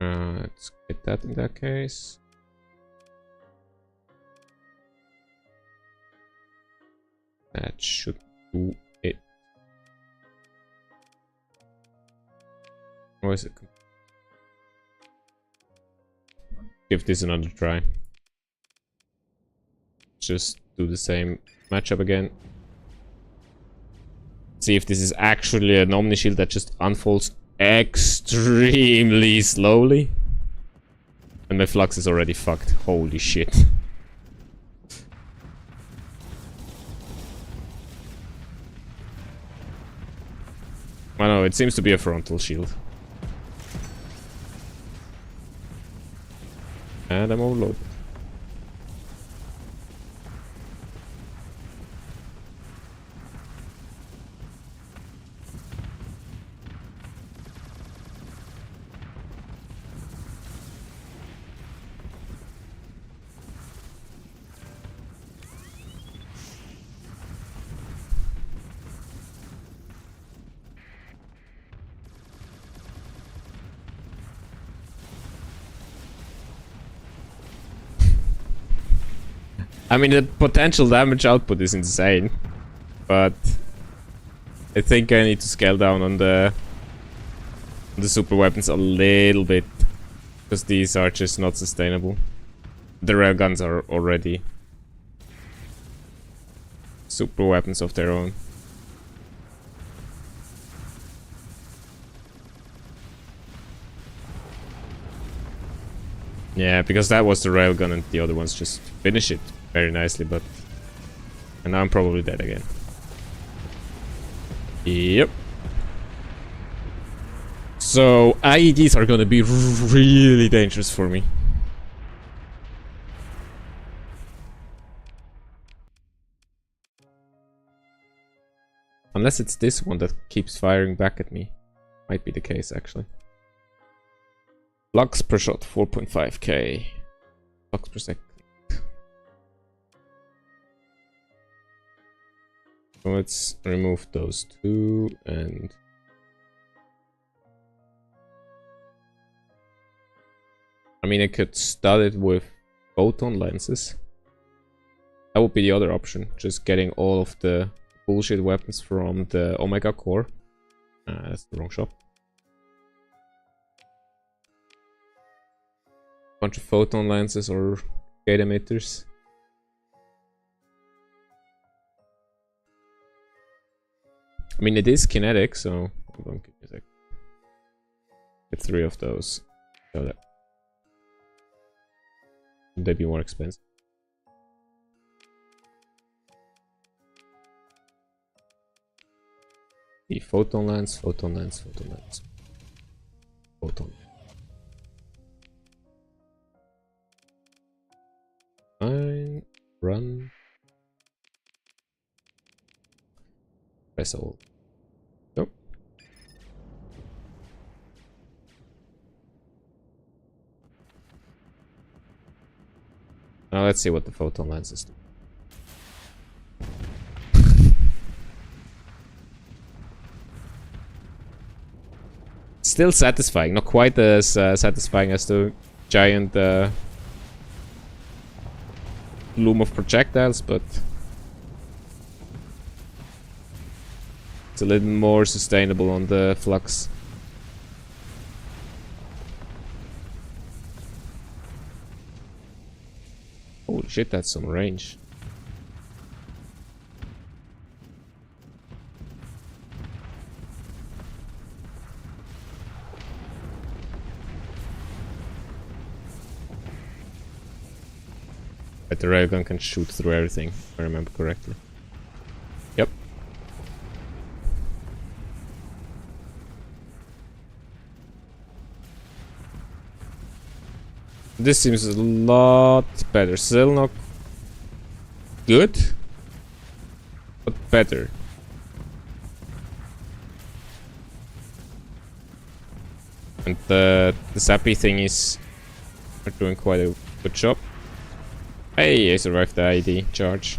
Let's get that in that case. That should do it. Or is it? Give this another try. Just do the same matchup again. See if this is actually an Omni shield that just unfolds extremely slowly. And my flux is already fucked. Holy shit. I know, it seems to be a frontal shield. And I'm overloaded. I mean, the potential damage output is insane, but I think I need to scale down on the super weapons a little bit, because these are just not sustainable. The railguns are already super weapons of their own. Yeah, because that was the railgun and the other ones just finish it very nicely, but... And now I'm probably dead again. Yep. So, IEDs are gonna be really dangerous for me. Unless it's this one that keeps firing back at me. Might be the case, actually. Flux per shot, 4.5k. Flux per second. So let's remove those two and I mean, I could stud it with photon lenses. That would be the other option. Just getting all of the bullshit weapons from the Omega Core. That's the wrong shop. Bunch of photon lenses or gate emitters. I mean, it is kinetic, so hold on, give me a sec. Get 3 of those. So that would they be more expensive? The photon lens, photon lens, photon lens, photon. Fine, run. Press all. Nope. Now let's see what the photon lenses do. Still satisfying, not quite as satisfying as the giant loom of projectiles, but it's a little more sustainable on the flux. Holy shit, that's some range. But the railgun can shoot through everything, if I remember correctly. Yep. This seems a lot better. Still not good, but better. And the sappy thingies are doing quite a good job. Hey, I survived the ID charge.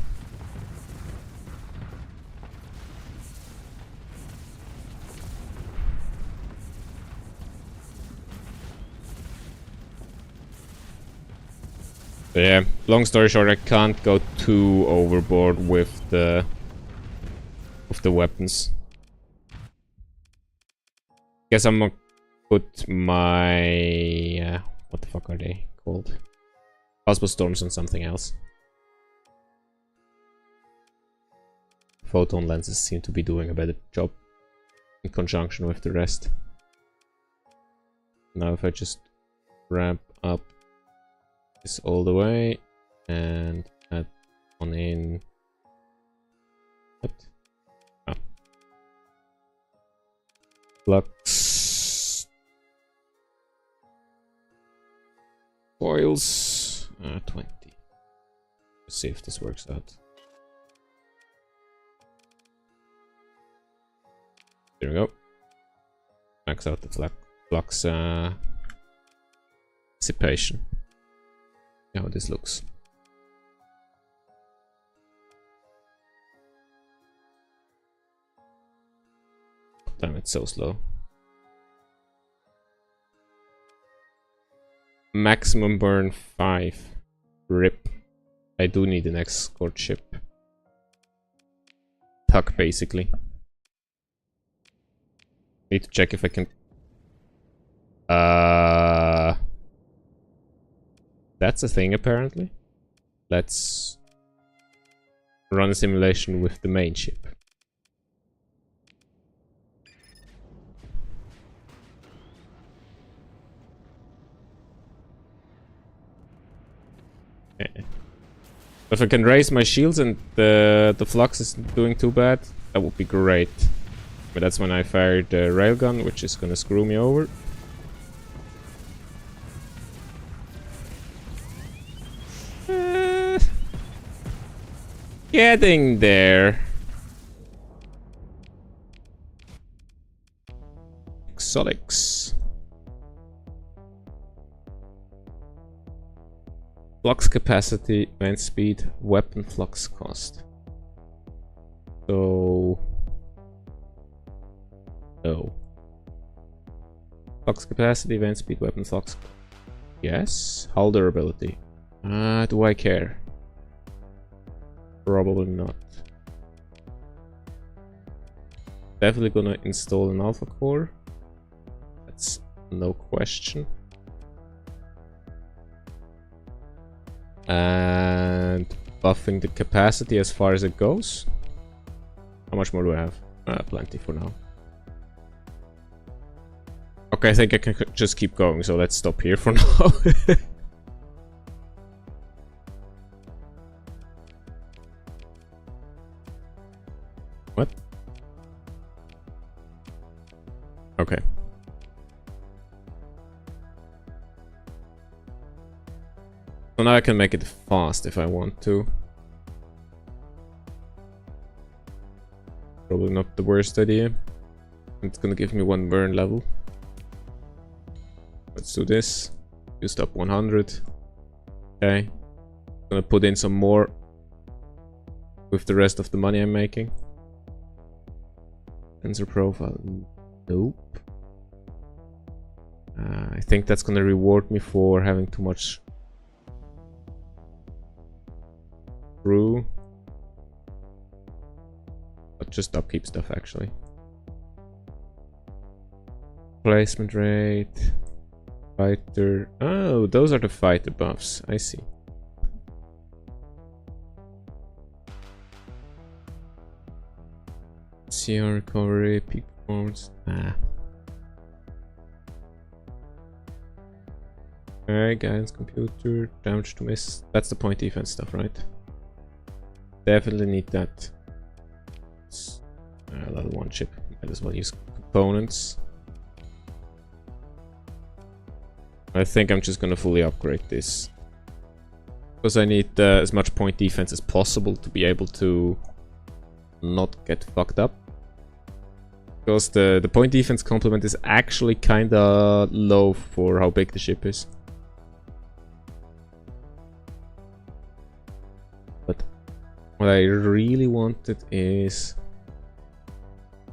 So yeah, long story short, I can't go too overboard with the weapons. Guess I'm gonna put my what the fuck are they called? Possible storms on something else. Photon lenses seem to be doing a better job in conjunction with the rest. Now if I just ramp up this all the way and add one in. What? Oh. Flux coils. 20. Let's see if this works out. There we go. Max out the flux dissipation. See how this looks. Damn, it's so slow. Maximum burn 5. RIP. I do need an escort ship. Tuck, basically. Need to check if I can... That's a thing, apparently. Let's run a simulation with the main ship. If I can raise my shields and the flux isn't doing too bad, that would be great. But that's when I fired the railgun, which is gonna screw me over. Getting there. Exotics. Flux capacity, vent speed, weapon flux cost. So... no. Flux capacity, vent speed, weapon flux. Yes. Hull durability. Do I care? Probably not. Definitely gonna install an alpha core. That's no question. And buffing the capacity as far as it goes. How much more do I have? Plenty for now. Okay, I think I can just keep going, so let's stop here for now. What? Okay. So now I can make it fast if I want to. Probably not the worst idea. It's gonna give me 1 burn level. Let's do this. Used up 100. Okay. Gonna put in some more with the rest of the money I'm making. Sensor profile. Nope. I think that's gonna reward me for having too much crew. But just upkeep stuff actually. Placement rate. Fighter. Oh, those are the fighter buffs. I see. CR recovery, peak performance. Alright, guidance computer, damage to miss. That's the point defense stuff, right? Definitely need that. Level 1 chip. Might as well use components. I think I'm just gonna fully upgrade this. Because I need as much point defense as possible to be able to not get fucked up. Because the point defense complement is actually kinda low for how big the ship is. But what I really wanted is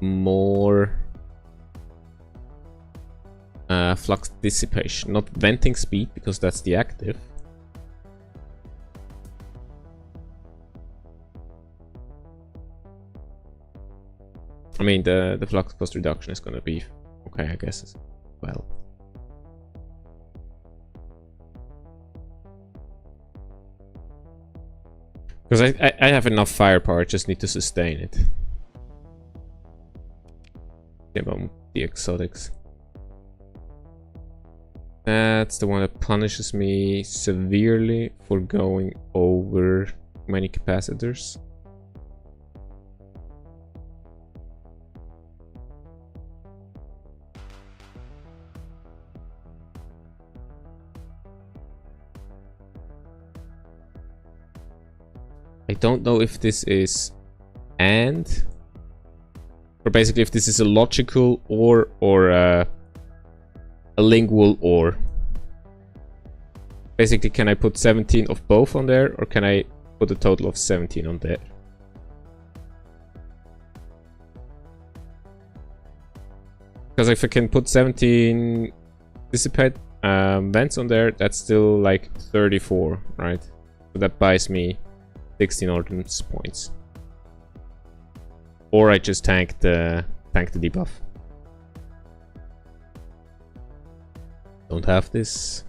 more flux dissipation, not venting speed, because that's the active. I mean, the flux cost reduction is gonna be okay, I guess, as well. Because I have enough firepower, I just need to sustain it. Okay, about the exotics. That's the one that punishes me severely for going over many capacitors. I don't know if this is and, or basically if this is a logical or a lingual or. Basically, can I put 17 of both on there, or can I put a total of 17 on there? Because if I can put 17 dissipate vents on there, that's still like 34, right? So that buys me 16 ordnance points. Or I just tank the debuff. Don't have this.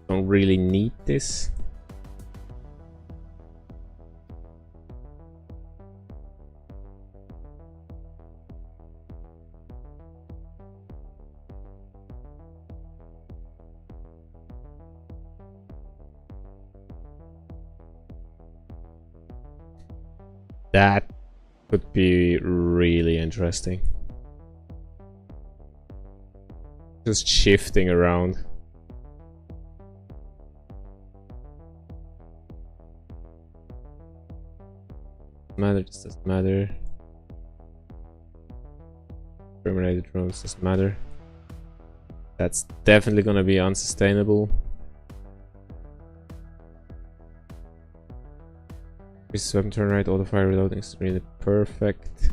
Don't really need this. That could be really interesting. Just shifting around. This doesn't matter. Terminated drones doesn't matter. That's definitely gonna be unsustainable. This weapon turn right, auto fire reloading is really perfect.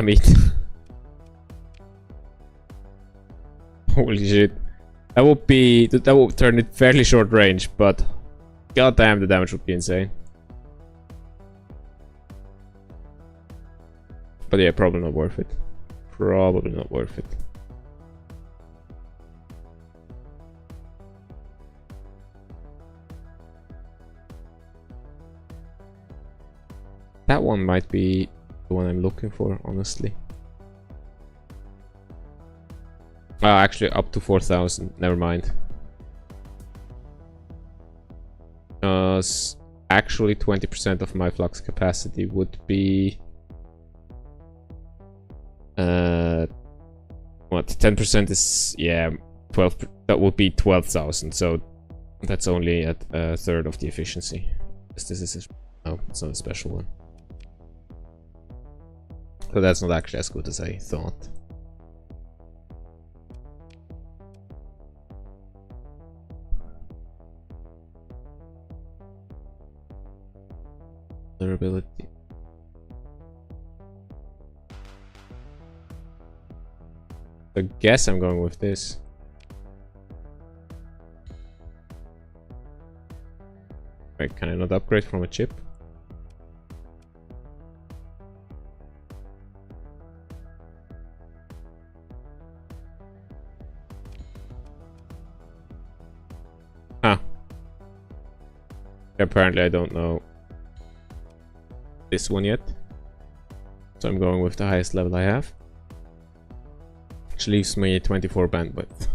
mean... Holy shit. That would turn it fairly short range, but goddamn, the damage would be insane. But yeah, probably not worth it. Probably not worth it. That one might be the one I'm looking for, honestly. Actually, up to 4,000. Never mind. Actually, 20% of my flux capacity would be... what? 10% is... yeah, 12... that would be 12,000. So that's only at a third of the efficiency. This is... no, it's not a special one. So that's not actually as good as I thought. Durability. I guess I'm going with this. Wait, can I not upgrade from a chip? Ah. Apparently I don't know this one yet. So I'm going with the highest level I have. Which leaves me 24 bandwidth.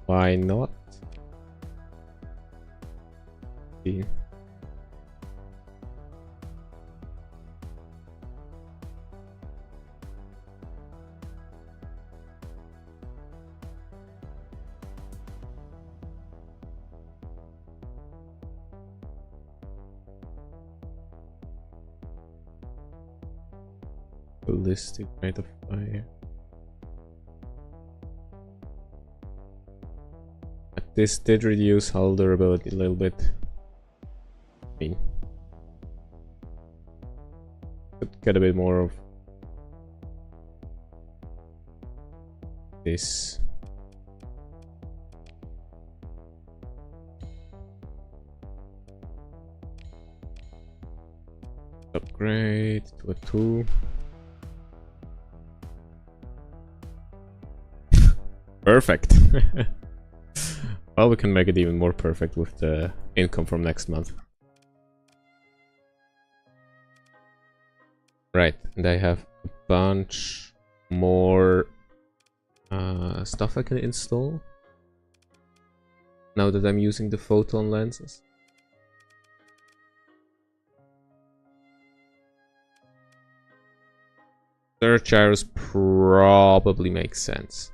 Why not? Ballistic rate of fire. But this did reduce hull durability a little bit. I mean, could get a bit more of this. Upgrade to a 2. Perfect. Well, we can make it even more perfect with the income from next month. Right, and I have a bunch more stuff I can install now that I'm using the photon lenses. Third gyros probably makes sense.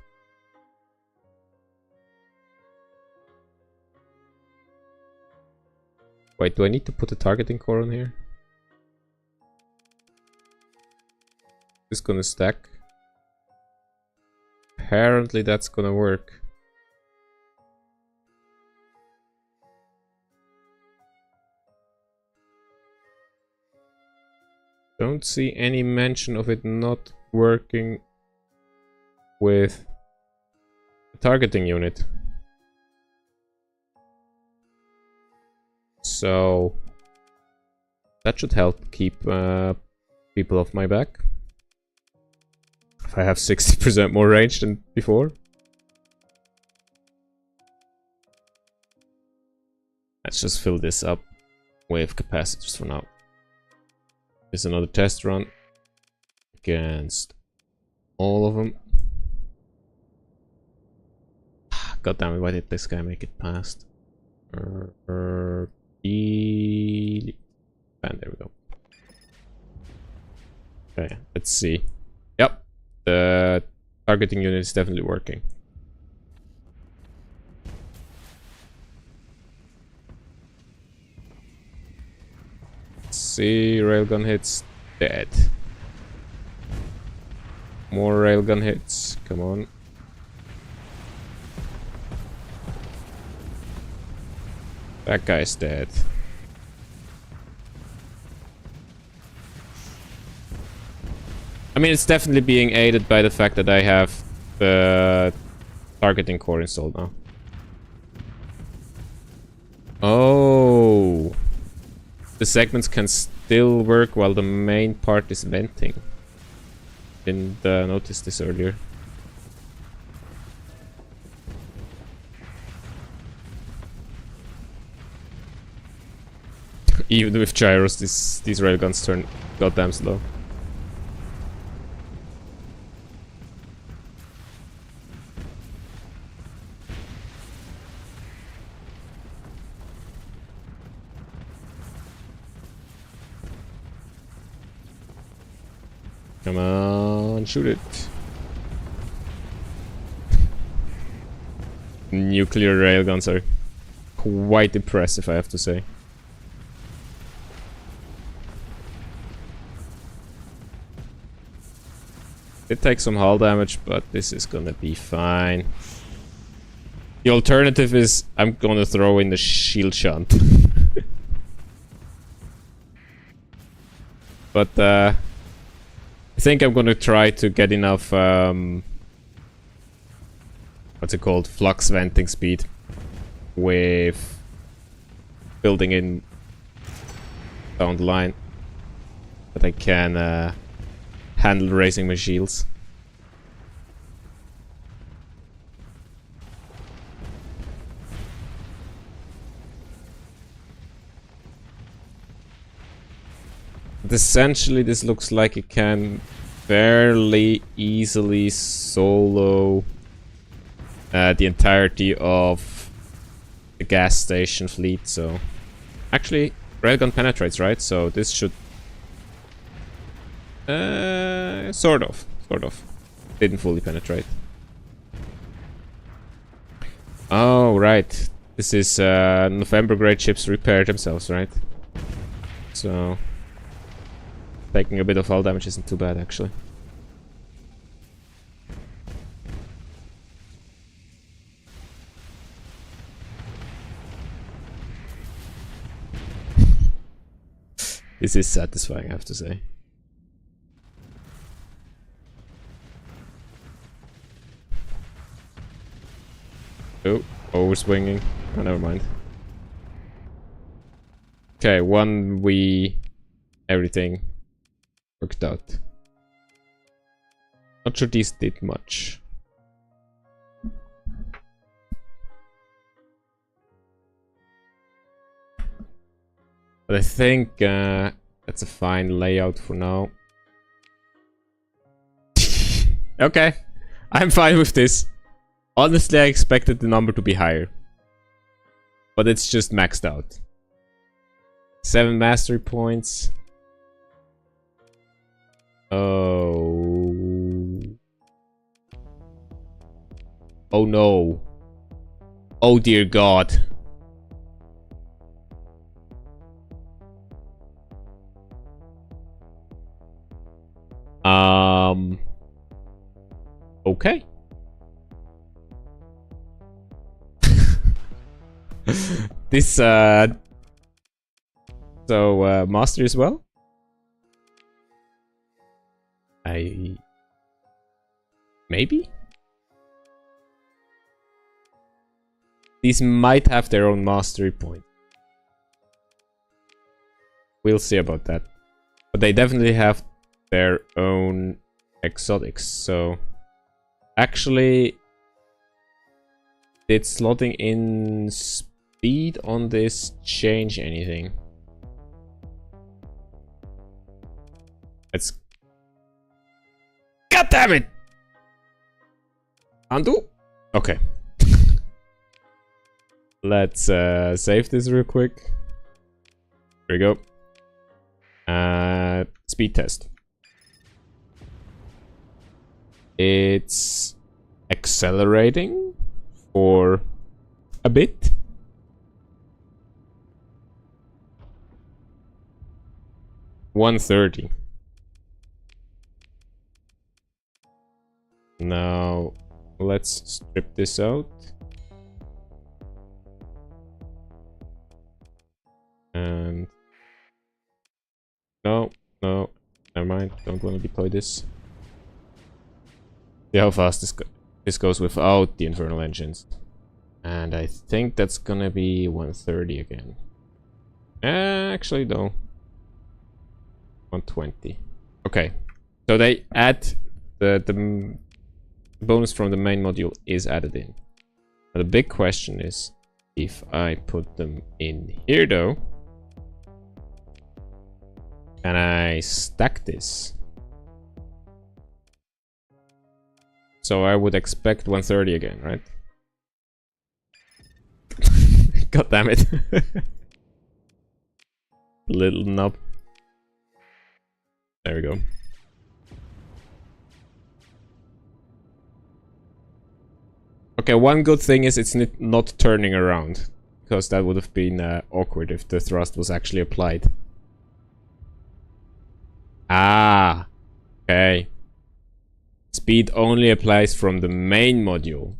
Wait, do I need to put a targeting core on here? Is this gonna stack? Apparently that's gonna work. Don't see any mention of it not working with a targeting unit. So that should help keep people off my back. If I have 60% more range than before. Let's just fill this up with capacitors for now. Here's another test run against all of them. God damn it, why did this guy make it past? And there we go. Okay, let's see. Yep, the targeting unit is definitely working. Let's see, railgun hits, dead. More railgun hits, come on. That guy's dead. I mean, it's definitely being aided by the fact that I have the targeting core installed now. Oh. The segments can still work while the main part is venting. Didn't notice this earlier. Even with gyros, these railguns turn goddamn slow. Come on, shoot it. Nuclear railguns are quite impressive, I have to say. It takes some hull damage, but this is gonna be fine. The alternative is I'm gonna throw in the shield shunt. But I think I'm gonna try to get enough what's it called? Flux venting speed with building in down the line that I can handle raising my shields. But essentially this looks like it can fairly easily solo the entirety of the gas station fleet, so actually railgun penetrates, right? So this should sort of didn't fully penetrate. Oh right, this is November grade ships repair themselves, right? So taking a bit of hull damage isn't too bad actually. This is satisfying, I have to say. Oh, overswinging. Oh, never mind. Okay, everything worked out. Not sure these did much. But I think that's a fine layout for now. Okay, I'm fine with this. Honestly, I expected the number to be higher. But it's just maxed out. 7 mastery points. Oh. Oh no. Oh dear God. Okay. This so master as well. Maybe these might have their own mastery point. We'll see about that. But they definitely have their own exotics. So actually, did slotting in speed on this change anything? Let's... God damn it! Undo? Okay. Let's save this real quick. Here we go. Speed test. It's accelerating for a bit. $130. Now let's strip this out. No, never mind. Don't want to deploy this. See how fast this goes without the infernal engines. And I think that's gonna be 130 again. Actually, no. 120. Okay. So they add the bonus from the main module is added in. But the big question is, if I put them in here though, can I stack this? So I would expect 130 again, right? God damn it. Little knob. There we go. Okay, one good thing is it's not turning around, because that would have been awkward if the thrust was actually applied. Ah, okay. Speed only applies from the main module,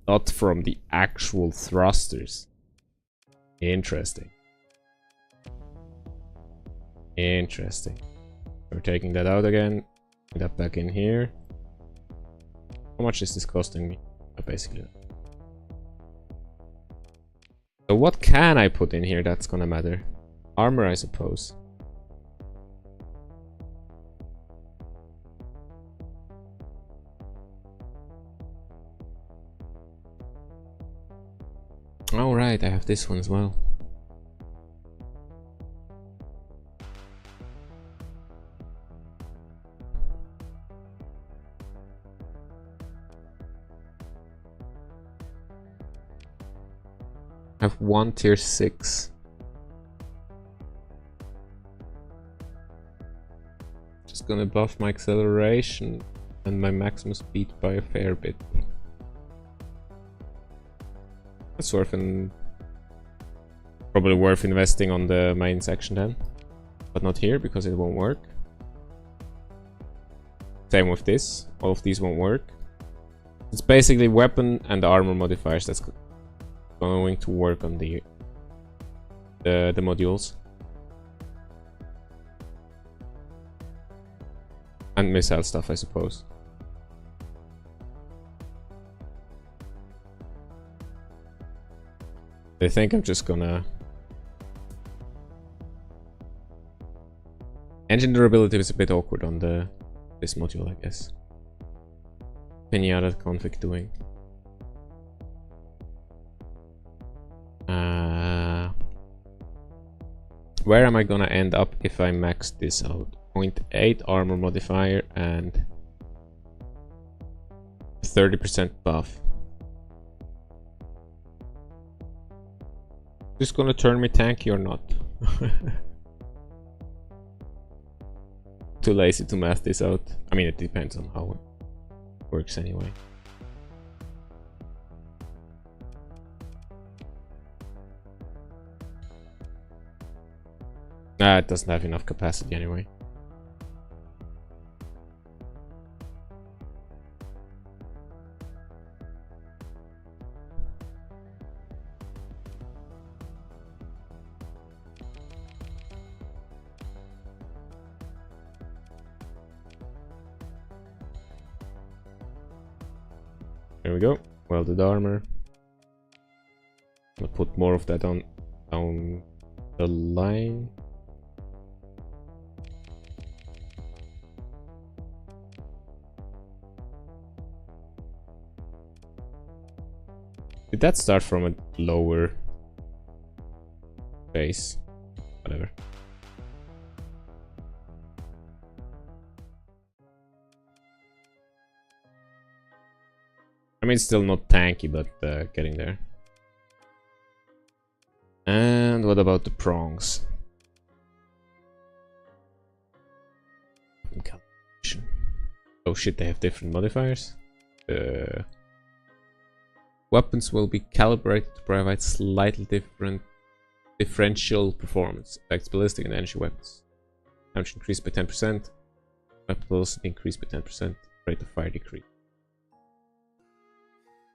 not from the actual thrusters. Interesting. Interesting. We're taking that out again. Put that back in here. How much is this costing me? Basically. So what can I put in here that's gonna matter? Armor, I suppose. Oh right, I have this one as well. I have one tier 6. Just gonna buff my acceleration and my maximum speed by a fair bit. That's probably worth investing on the main section then, but not here because it won't work. Same with this, all of these won't work. It's basically weapon and armor modifiers that's going to work on the modules. And missile stuff, I suppose. I think I'm just gonna... Engine durability is a bit awkward on this module, I guess. Pinata config doing. Where am I gonna end up if I max this out? 0.8 armor modifier and 30% buff. This gonna turn me tanky or not? Too lazy to math this out. I mean, it depends on how it works anyway. Nah, it doesn't have enough capacity anyway. There we go. Welded armor. I'll put more of that on down the line. Did that start from a lower base? Whatever. I mean, it's still not tanky, but getting there. And what about the prongs? Oh shit, they have different modifiers. Weapons will be calibrated to provide slightly different differential performance. Affects ballistic and energy weapons. Damage increased by 10%. Weapon velocity increased by 10%. Rate of fire decrease.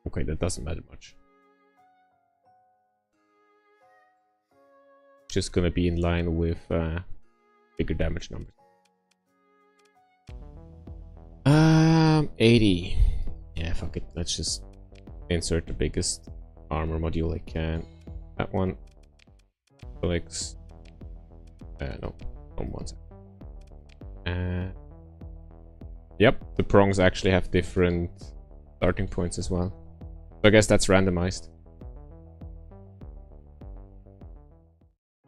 Okay, that doesn't matter much. Just gonna be in line with bigger damage numbers. 80. Yeah, fuck it. Let's just insert the biggest armor module I can. That one. Clicks. No, on one side. Yep, the prongs actually have different starting points as well. So I guess that's randomized.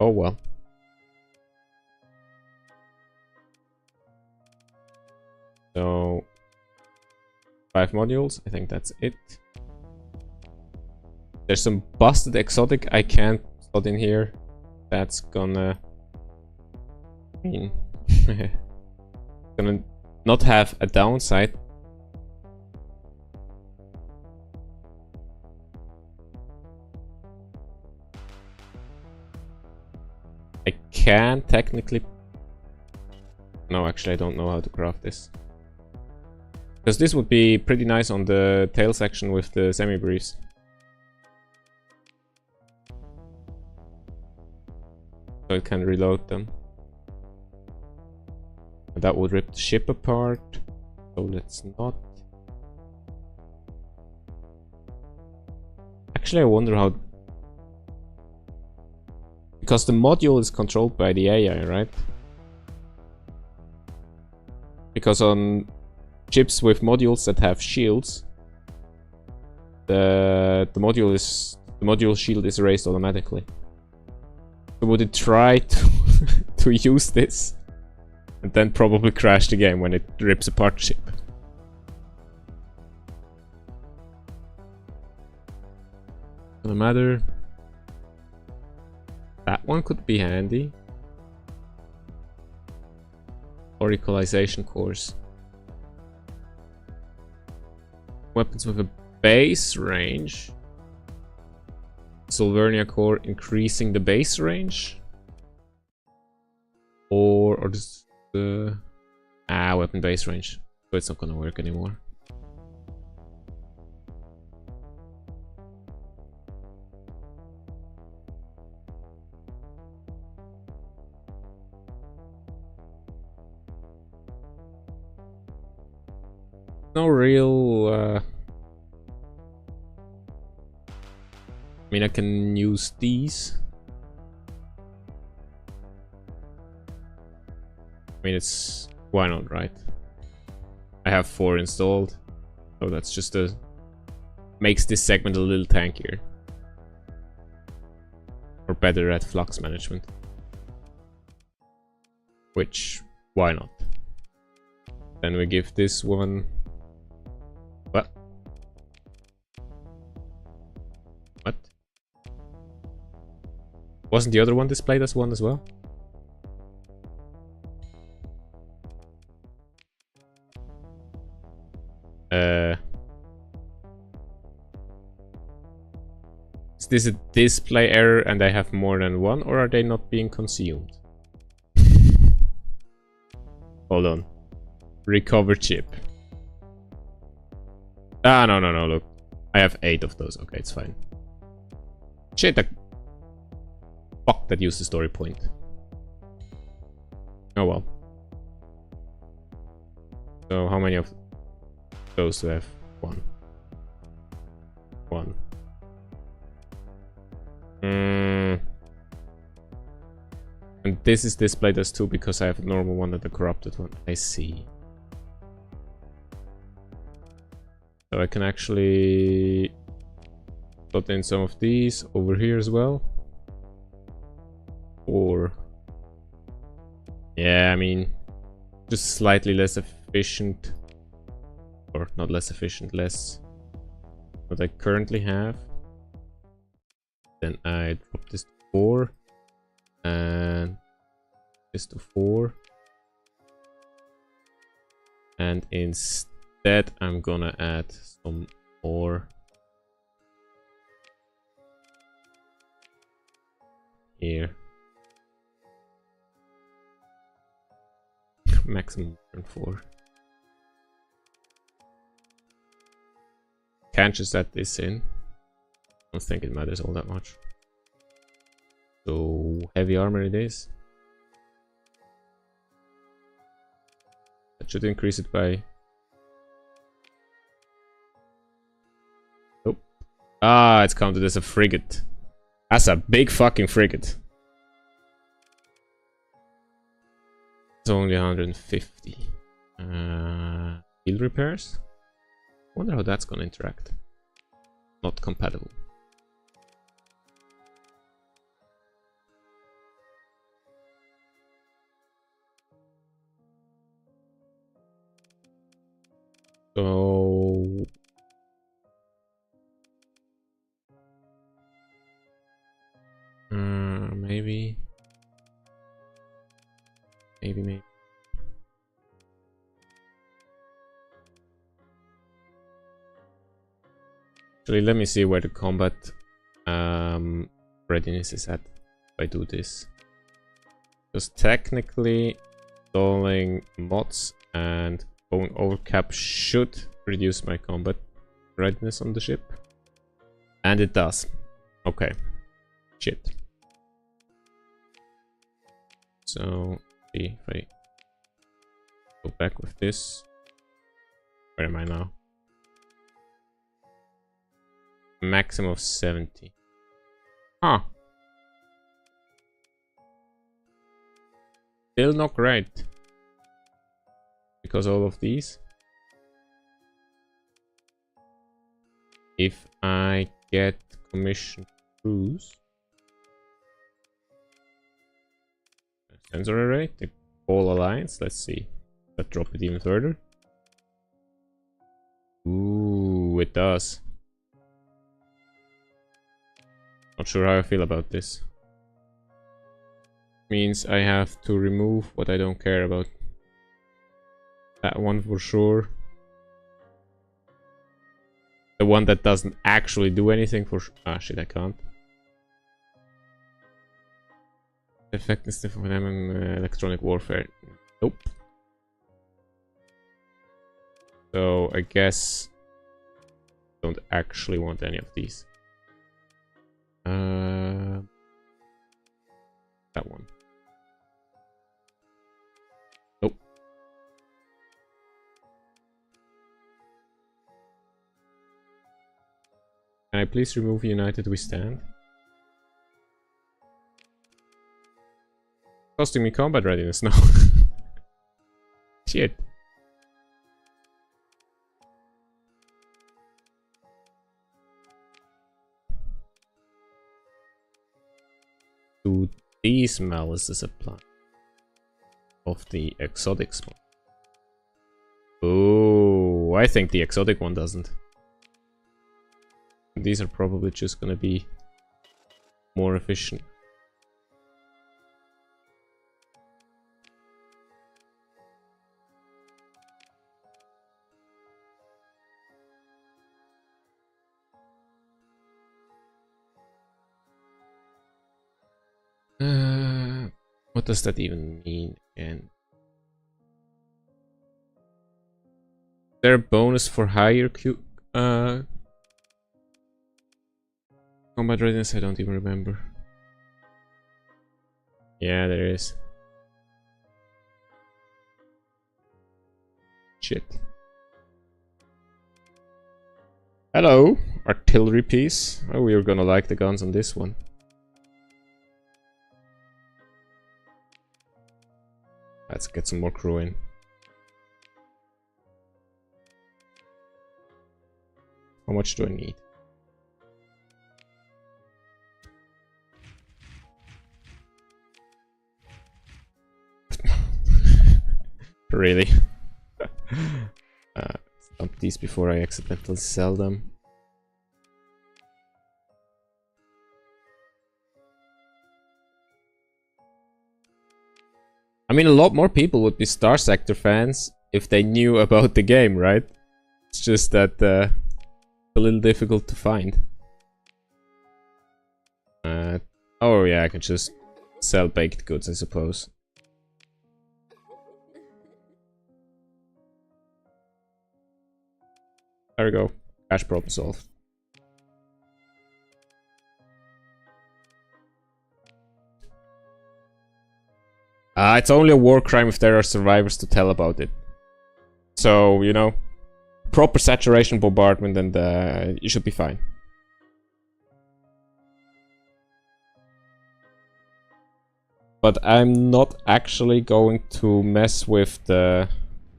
Oh well. So 5 modules, I think that's it. There's some busted exotic I can't slot in here. That's gonna gonna not have a downside. I can technically... No, actually I don't know how to craft this. Because this would be pretty nice on the tail section with the semi-briefs. So it can reload them. And that would rip the ship apart. So let's not. Actually, I wonder how... Because the module is controlled by the AI, right? Because on ships with modules that have shields, the module shield is raised automatically. So would it try to to use this and then probably crash the game when it rips apart the ship? Doesn't matter. That one could be handy. Or equalization cores. Weapons with a base range. Sylvernia core increasing the base range. Or just the weapon base range. So it's not gonna work anymore. No real I mean, I can use these. I mean, it's... Why not, right? I have 4 installed. So that's just a... Makes this segment a little tankier. Or better at flux management. Which... Why not? Then we give this one... What? What? Wasn't the other one displayed as one as well? Is this a display error and I have more than one, or are they not being consumed? Hold on. Recover chip. Ah, no, look. I have 8 of those. Okay, it's fine. Shit, fuck, that used the story point. Oh well. So how many of those do I have? 1. 1. And this is displayed as 2 because I have a normal one and a corrupted one. I see. So I can actually put in some of these over here as well. Or... Yeah, I mean... Just slightly less efficient. Or not less efficient, less... What I currently have. Then I drop this to 4. And... This to 4. And instead I'm gonna add some more here. Maximum 4. Can't just add this in. I don't think it matters all that much. So heavy armor it is. Should increase it by... Nope. Ah, it's counted as a frigate. That's a big fucking frigate. It's only 150. Field repairs? Wonder how that's gonna interact. Not compatible. So maybe. Actually, let me see where the combat readiness is at if I do this. Because technically, installing mods and going over cap should reduce my combat readiness on the ship. And it does. Okay. Shit. So, see if I go back with this. Where am I now? Maximum of 70. Huh. Still not great. Because all of these. If I get commission crews. Sensor array, the whole alliance. Let's see. Let's drop it even further. Ooh, it does. Not sure how I feel about this. Means I have to remove what I don't care about. That one for sure. The one that doesn't actually do anything for sure. Ah, shit, I can't. Effectiveness for them in electronic warfare. Nope. So I guess don't actually want any of these. That one. Nope. Can I please remove United We Stand? Costing me combat readiness now. Shit. Do these malices apply? Of the exotic one? Oh, I think the exotic one doesn't. These are probably just gonna be more efficient. What does that even mean? And there a bonus for higher combat readiness? I don't even remember. Yeah, there is. Shit. Hello, artillery piece. Oh, we're gonna like the guns on this one. Let's get some more crew in. How much do I need? Really? Dump these before I accidentally sell them. I mean, a lot more people would be Starsector fans if they knew about the game, right? It's just that it's a little difficult to find. Oh yeah, I can just sell baked goods, I suppose. There we go. Cash problem solved. It's only a war crime if there are survivors to tell about it. So, you know, proper saturation bombardment and you should be fine. But I'm not actually going to mess with the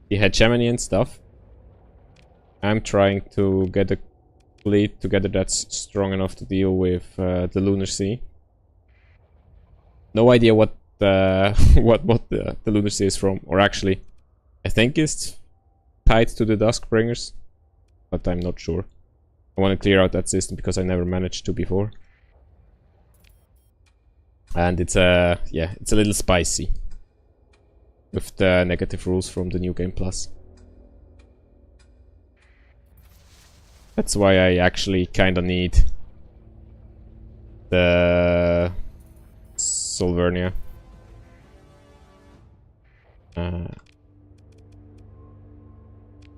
hegemony and stuff. I'm trying to get a fleet together that's strong enough to deal with the Lunacy. No idea what what the Lunacy is from, or actually, I think it's tied to the Duskbringers, but I'm not sure. I want to clear out that system because I never managed to before. And it's yeah, it's a little spicy with the negative rules from the New Game Plus. That's why I actually kinda need the Solvernia.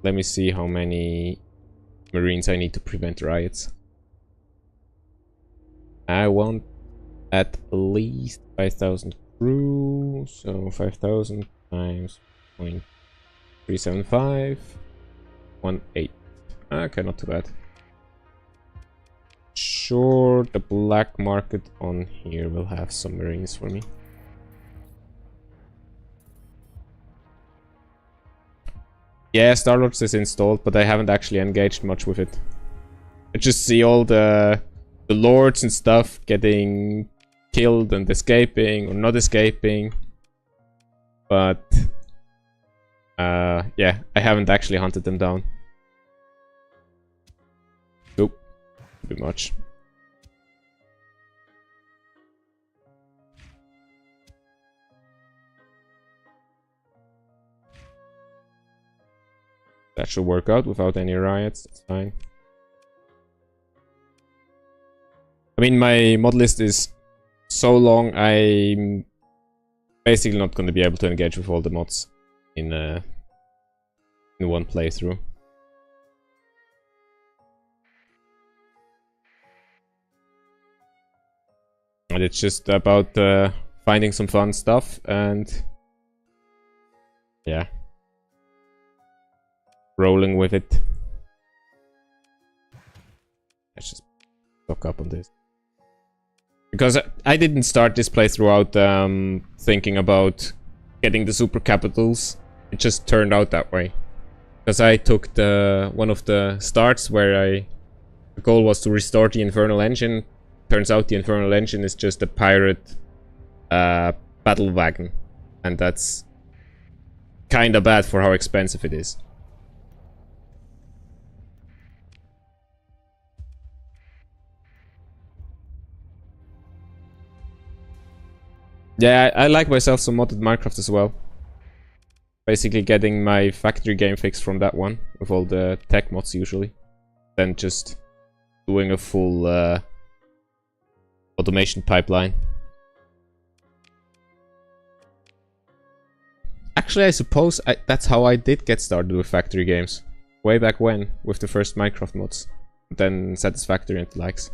Let me see how many Marines I need to prevent riots. I want at least 5,000 crew, so 5,000 times 0.375, 1.8. Okay, not too bad. Sure, the black market on here will have some Marines for me. Yeah, Starlords is installed, but I haven't actually engaged much with it. I just see all the lords and stuff getting killed and escaping or not escaping. But yeah, I haven't actually hunted them down. Nope, a bit much. That should work out without any riots, that's fine. I mean, my mod list is so long, I'm basically not going to be able to engage with all the mods in one playthrough. And it's just about finding some fun stuff and yeah, rolling with it. Let's just stock up on this. Because I didn't start this playthrough out thinking about getting the super capitals. It just turned out that way. Because I took one of the starts where the goal was to restore the Infernal Engine. Turns out the Infernal Engine is just a pirate battle wagon. And that's kinda bad for how expensive it is. Yeah, I like myself some modded Minecraft as well. Basically getting my factory game fix from that one, with all the tech mods usually. Then just doing a full automation pipeline. Actually, I suppose that's how I did get started with factory games. Way back when, with the first Minecraft mods. Then Satisfactory and the likes.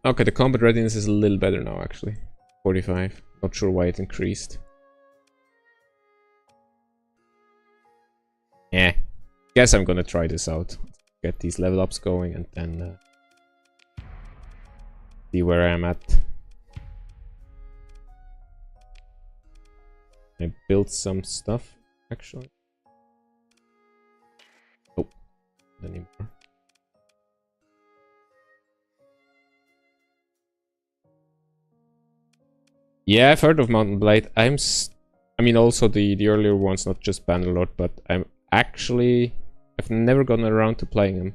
Okay, the combat readiness is a little better now, actually. 45. Not sure why it increased. Yeah. Guess I'm gonna try this out. Get these level ups going and then see where I am at. I built some stuff, actually. Oh, not anymore. Yeah, I've heard of Mountain Blade. I mean, also the earlier ones, not just Bannerlord, but I've never gotten around to playing them.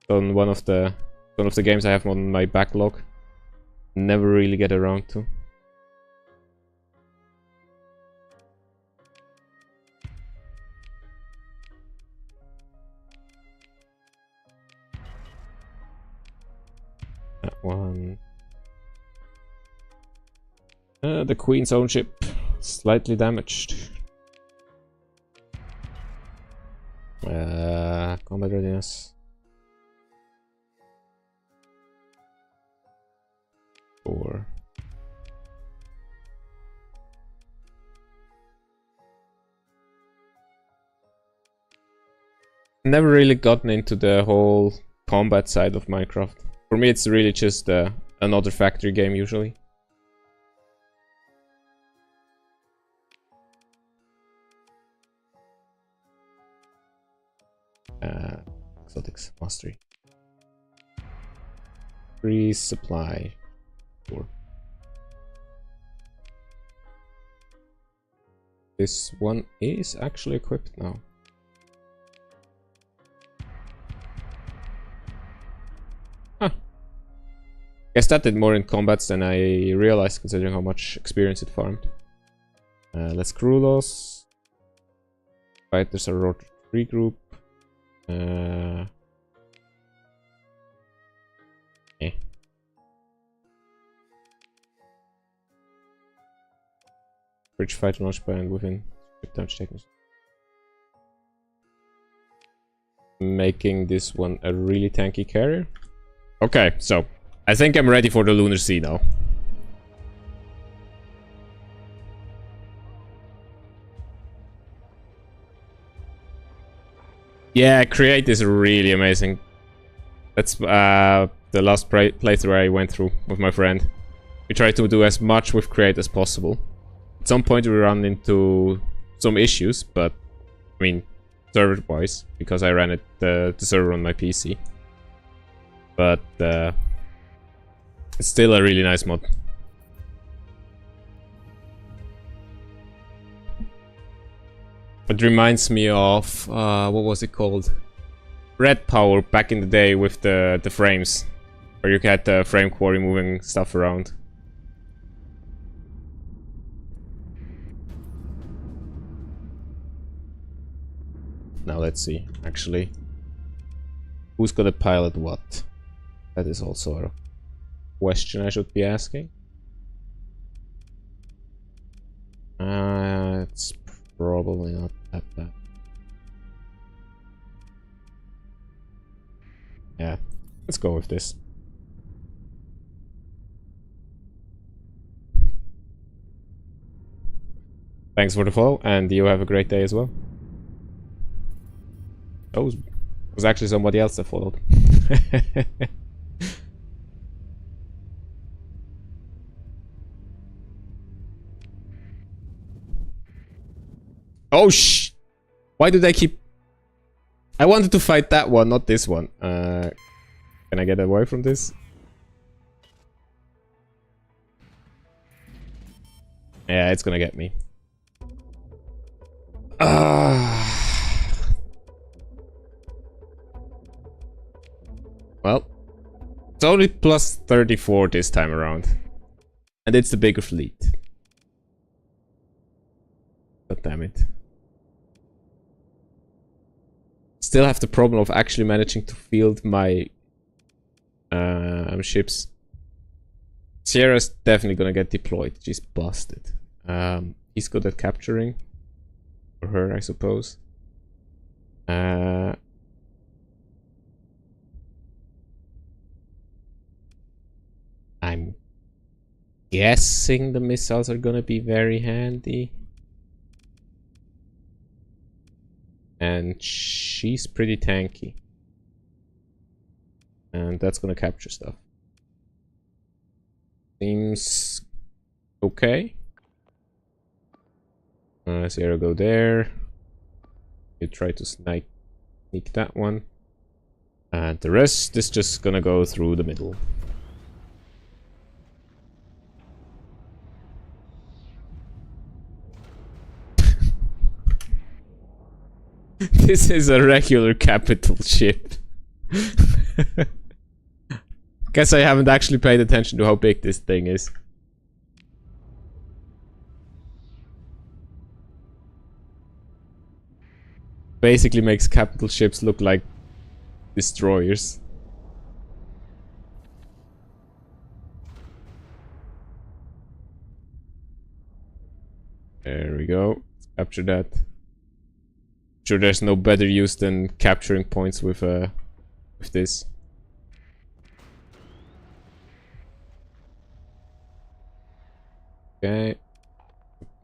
On one of the games I have on my backlog, never really get around to. That one. The Queen's own ship, slightly damaged. combat readiness. 4. Never really gotten into the whole combat side of Minecraft. For me, it's really just another factory game usually. Exotics mastery. Free supply. 4. This one is actually equipped now. Huh. Guess that did more in combats than I realized, considering how much experience it farmed. Let's crew loss. Right, there's a rotor 3 group. Bridge fight launched by and within ship damage techniques. Making this one a really tanky carrier. Okay, so I think I'm ready for the Lunacy now. Yeah, create is really amazing. That's the last playthrough I went through with my friend. We tried to do as much with create as possible. At some point we ran into some issues, but I mean, server-wise, because I ran it the server on my PC. But it's still a really nice mod. It reminds me of what was it called? Red Power back in the day with the frames, where you had the frame quarry moving stuff around. Now let's see, actually. Who's gonna pilot what? That is also a question I should be asking. It's probably not that bad. Yeah, let's go with this. Thanks for the follow, and you have a great day as well. Oh, it was actually somebody else that followed. Oh why did I keep... I wanted to fight that one, not this one. Can I get away from this? Yeah, it's gonna get me. Well, it's only plus 34 this time around. And it's the bigger fleet. God damn it. Still have the problem of actually managing to field my ships. Sierra's definitely gonna get deployed. She's busted. He's good at capturing. Or her, I suppose. I'm guessing the missiles are gonna be very handy. And she's pretty tanky. And that's gonna capture stuff. Seems okay. Sierra go there. You try to sneak that one. And the rest is just gonna go through the middle. This is a regular capital ship. Guess I haven't actually paid attention to how big this thing is. Basically makes capital ships look like destroyers. There we go. Let's capture that. Sure, there's no better use than capturing points with this. Okay.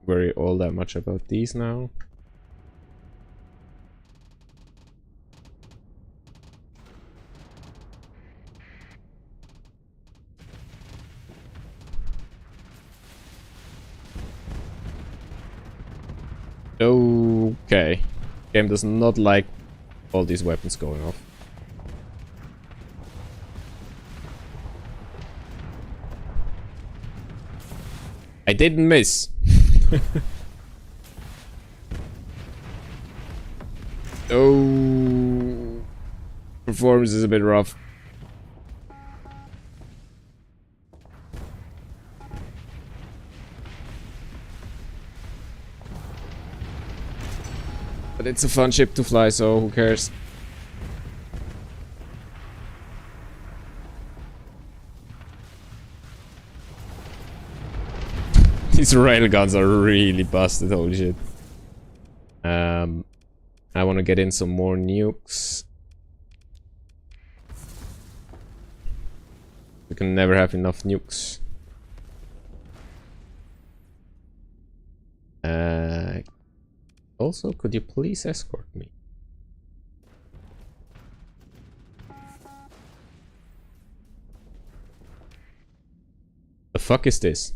Worry all that much about these now. Okay. Game does not like all these weapons going off. I didn't miss. Oh, performance is a bit rough. But it's a fun ship to fly, so who cares? These railguns are really busted, holy shit. I want to get in some more nukes. We can never have enough nukes. Also, could you please escort me? The fuck is this?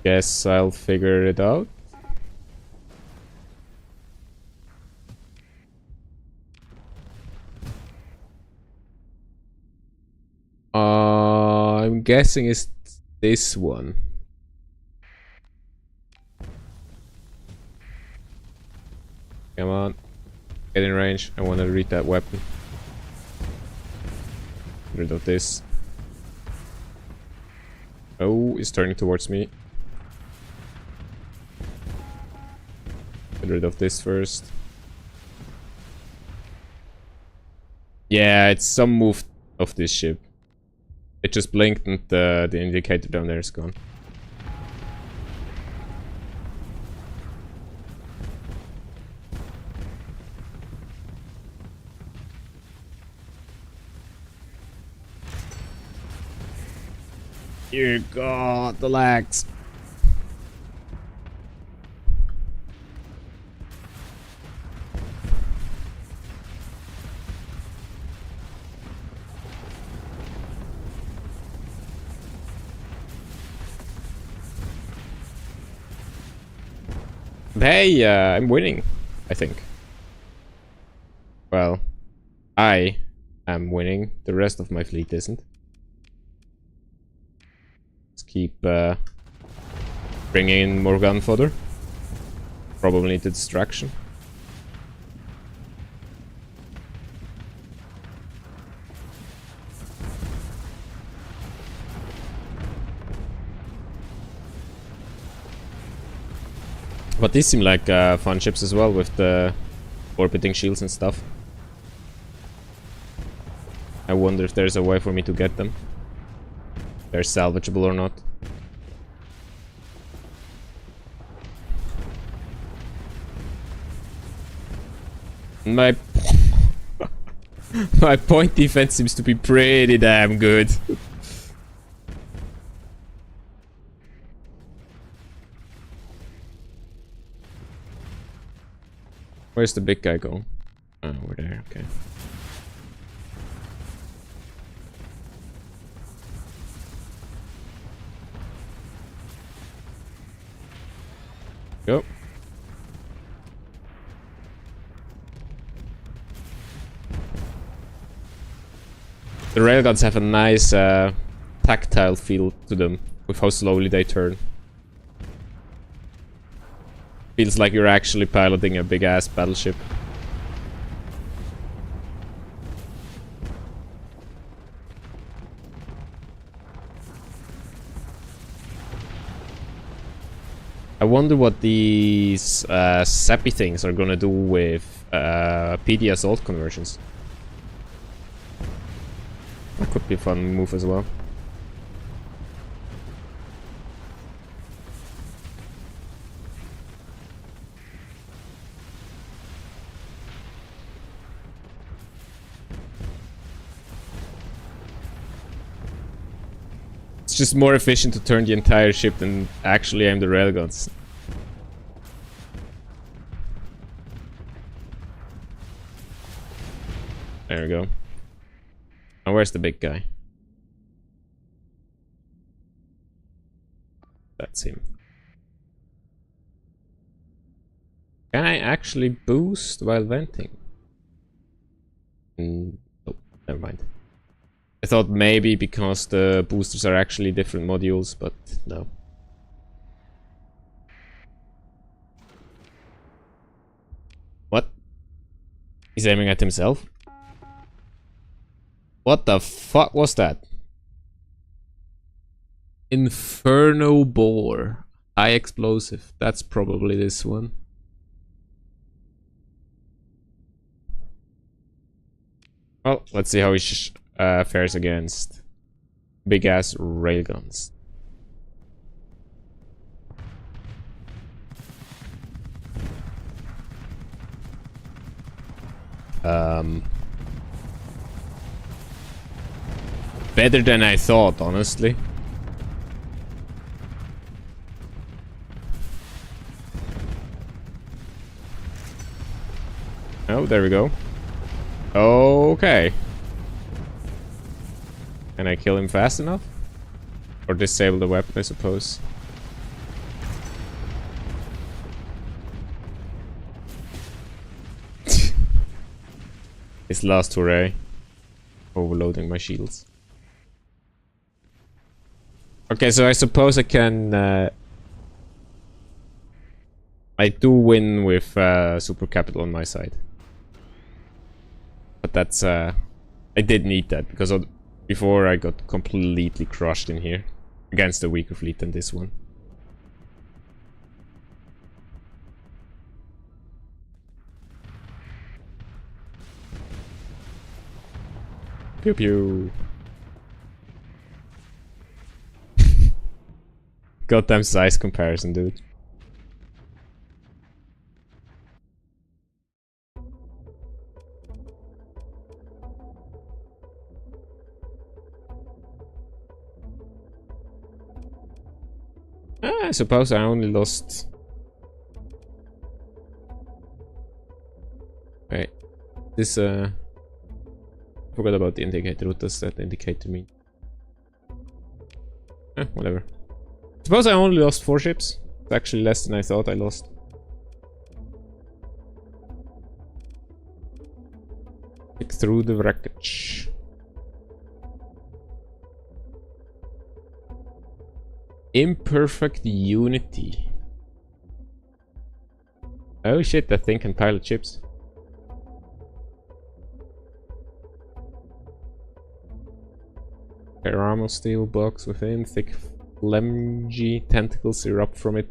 Guess I'll figure it out. I'm guessing it's this one. Come on. Get in range. I want to read that weapon. Get rid of this. Oh, it's turning towards me. Get rid of this first. Yeah, it's some move of this ship. It just blinked and the indicator down there is gone. Dear God, the lags. Hey, I'm winning, I think. Well, I am winning. The rest of my fleet isn't. Let's keep bringing in more gun fodder. Probably need a distraction. But these seem like fun ships as well, with the orbiting shields and stuff. I wonder if there's a way for me to get them. If they're salvageable or not. My my point defense seems to be pretty damn good. Where's the big guy going? Oh, we're there, okay. Go. The railguns have a nice tactile feel to them, with how slowly they turn. Feels like you're actually piloting a big ass battleship. I wonder what these sappy things are gonna do with PD assault conversions. That could be a fun move as well. just more efficient to turn the entire ship than actually aim the railguns. There we go. Now where's the big guy? That's him. Can I actually boost while venting? Oh, never mind. I thought maybe because the boosters are actually different modules, but no. What? He's aiming at himself? What the fuck was that? Inferno Bore. High explosive. That's probably this one. Well, let's see how he fares against big ass railguns. Better than I thought, honestly. Oh, there we go. Okay. Can I kill him fast enough? Or disable the weapon, I suppose. His last hooray. Overloading my shields. Okay, so I suppose I can... I do win with super capital on my side. But that's... I did need that, because before I got completely crushed in here. Against a weaker fleet than this one. Pew pew. Goddamn size comparison, dude. I suppose I only lost... Wait. This, forgot about the indicator. What does that indicator mean? Whatever. Suppose I only lost 4 ships. It's actually less than I thought I lost. Pick through the wreckage. Imperfect unity. Oh shit, that thing can pilot ships. Caramel steel box within, thick flimsy tentacles erupt from it.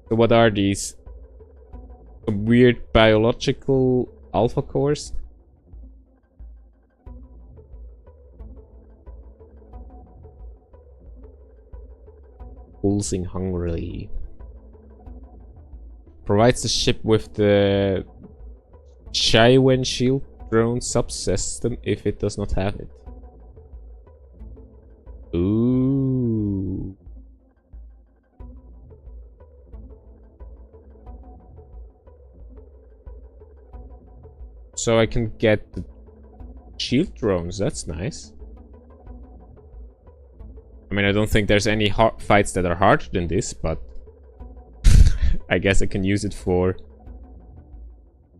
So what are these? Some weird biological alpha cores? Pulsing hungrily. Provides the ship with the Chaiwen shield drone subsystem if it does not have it. Ooh. So I can get the shield drones, that's nice. I mean, I don't think there's any fights that are harder than this, but I guess I can use it for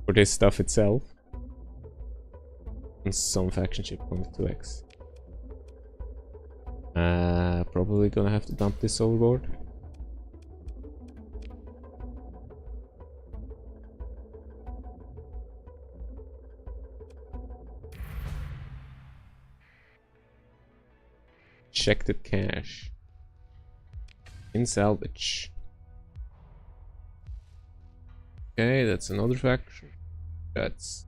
this stuff itself. And some faction ship 0.2x. Probably gonna have to dump this overboard. Check the cache. In salvage. Okay, that's another faction. That's...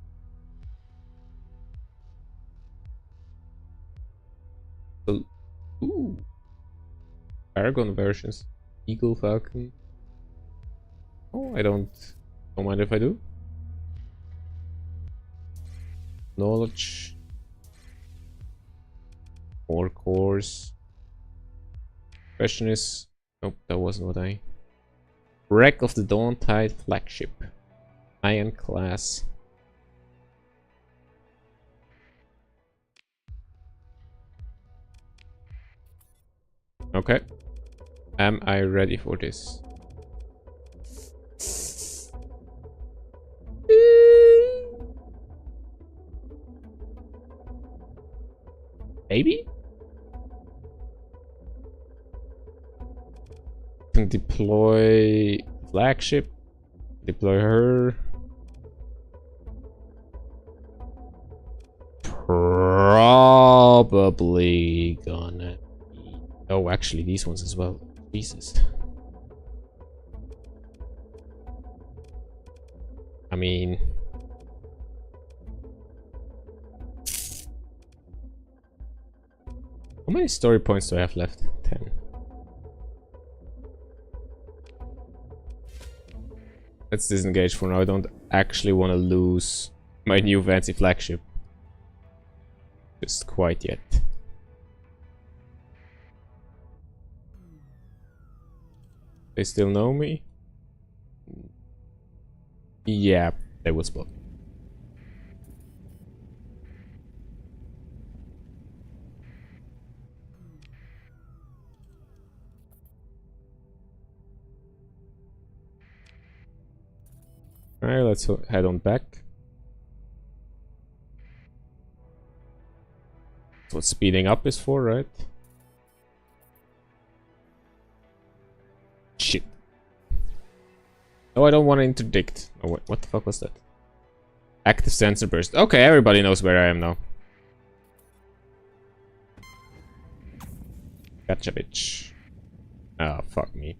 Ooh. Paragon versions. Eagle Falcon. Oh, I don't mind if I do. Knowledge. More cores. Question is... Nope, that wasn't what I... Wreck of the Dawn Tide flagship. Iron class. Okay. Am I ready for this? Maybe? Can deploy flagship. Deploy her. Probably gonna be... Oh, actually, these ones as well. Jesus. I mean... How many story points do I have left? 10. Let's disengage for now. I don't actually want to lose my new fancy flagship. Just quite yet. They still know me? Yeah, they will spot. Alright, let's head on back. That's what speeding up is for, right? Shit. No, I don't want to interdict. Oh, what the fuck was that? Active sensor burst. Okay, everybody knows where I am now. Gotcha, bitch. Ah, fuck me.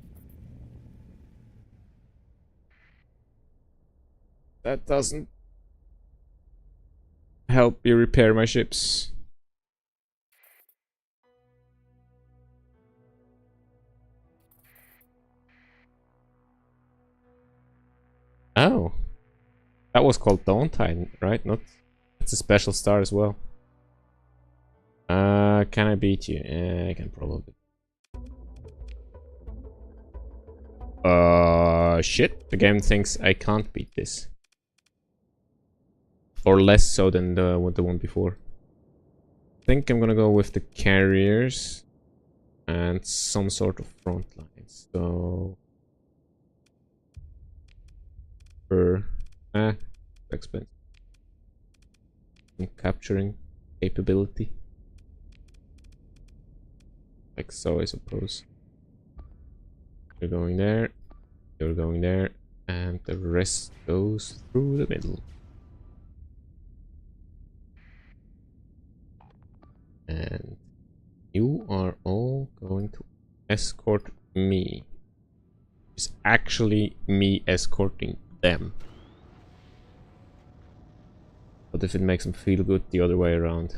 That doesn't help me repair my ships. Oh. That was called Downtime, right? Not... It's a special star as well. Can I beat you? I can probably. Shit. The game thinks I can't beat this. Or less so than the one before. I think I'm gonna go with the carriers and some sort of front lines. So expensive. Capturing capability. Like so, I suppose. You're going there, you're going there, and the rest goes through the middle. And you are all going to escort me. It's actually me escorting them. But if it makes them feel good the other way around.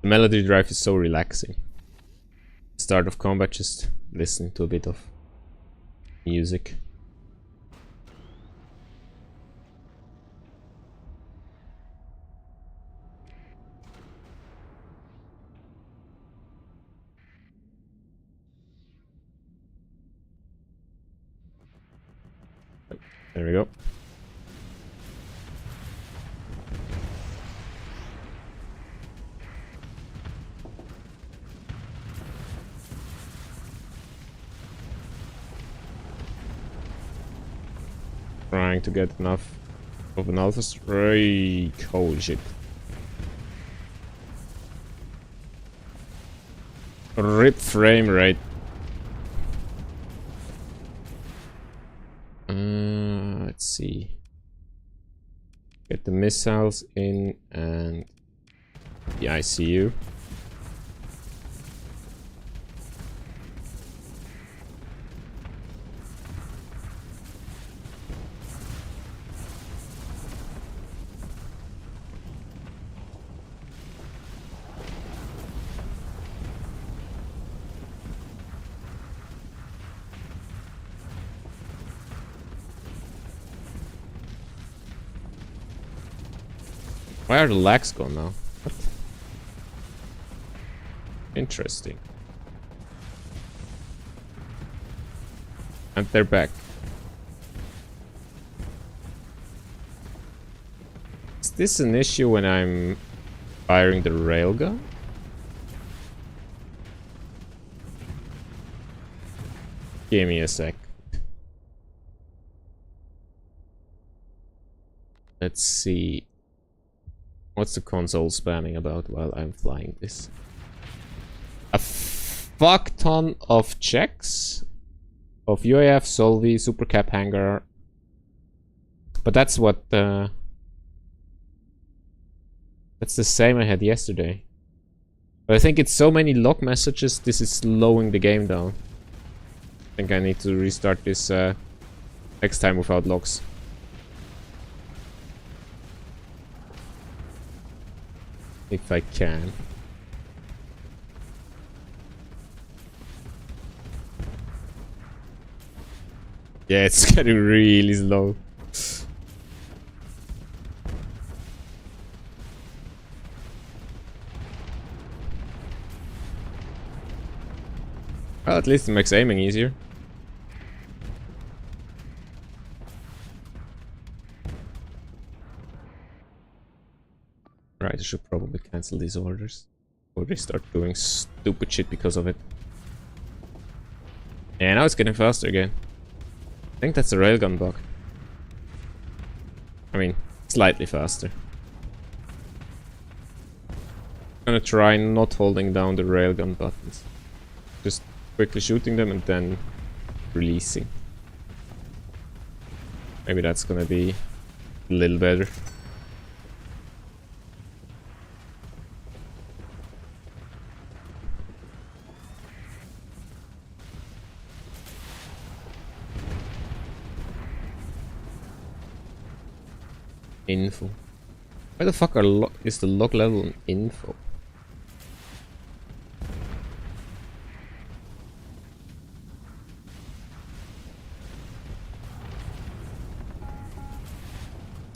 The melody drive is so relaxing. Start of combat, just listening to a bit of music. There we go. Trying to get enough of an alpha strike. Holy shit. Rip frame rate. Let's see. Get the missiles in and the ICU. Why are the lags gone now? What? Interesting. And they're back. Is this an issue when I'm firing the railgun? Give me a sec. Let's see. What's the console spamming about while I'm flying this? A fuck ton of checks of UAF, Solvi, Super Cap Hangar. But that's what that's the same I had yesterday. But I think it's so many log messages, this is slowing the game down. I think I need to restart this next time without logs. If I can. Yeah, it's getting really slow. Well, at least it makes aiming easier. Right, I should probably cancel these orders before they start doing stupid shit because of it. Yeah, now it's getting faster again. I think that's a railgun bug. I mean, slightly faster. I'm gonna try not holding down the railgun buttons. Just quickly shooting them and then releasing. Maybe that's gonna be a little better. Info. Why the fuck is the log level in info?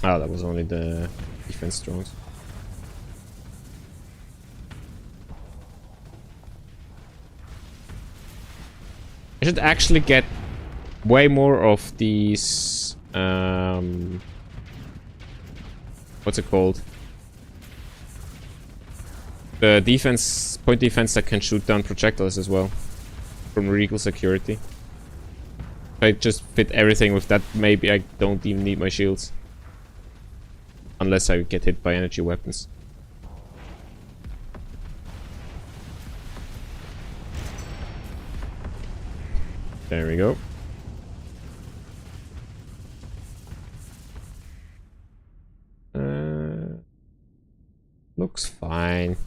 Ah, that was only the defense drones. I should actually get way more of these what's it called? The defense, point defense that can shoot down projectiles as well. From Regal Security. If I just fit everything with that, maybe I don't even need my shields. Unless I get hit by energy weapons. There we go. Looks fine.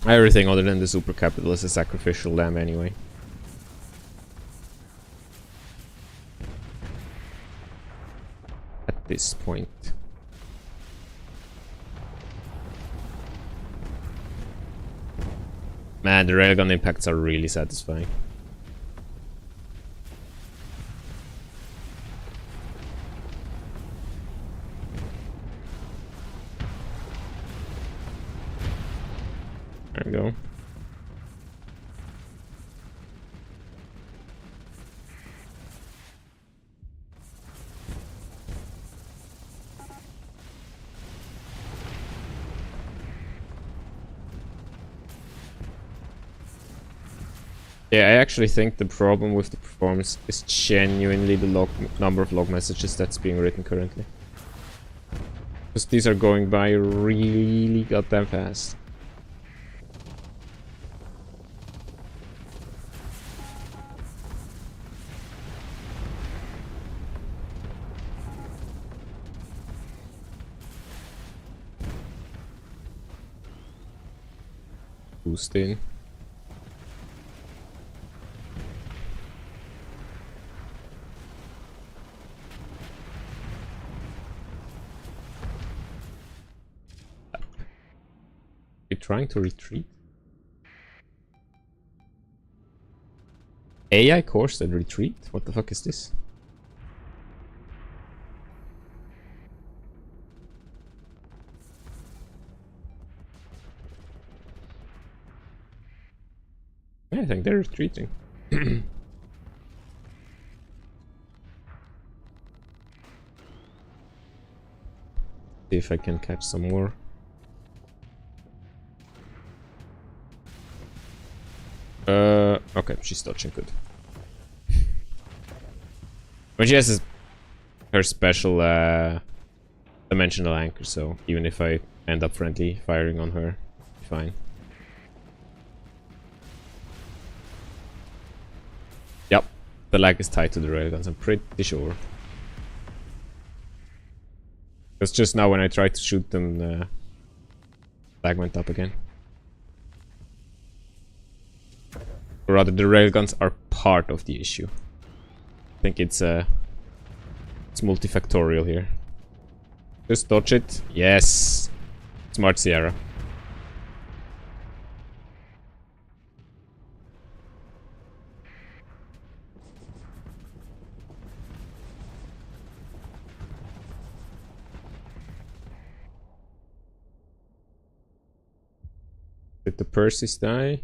Everything other than the super capital is a sacrificial lamb anyway. At this point. Man, the railgun impacts are really satisfying. There we go. Yeah, I actually think the problem with the performance is genuinely the number of log messages that's being written currently. Because these are going by really goddamn fast. Boost in. You're trying to retreat? AI course and retreat? What the fuck is this? I think they're retreating. See if I can catch some more. Okay, she's dodging good. But she has her special dimensional anchor, so even if I end up friendly firing on her, fine. Yep, the lag is tied to the railguns, I'm pretty sure. Because just now when I tried to shoot them, the lag went up again. Or rather, the railguns are part of the issue. I think it's multifactorial here. Just dodge it. Yes! Smart Sierra. Did the Perseus die?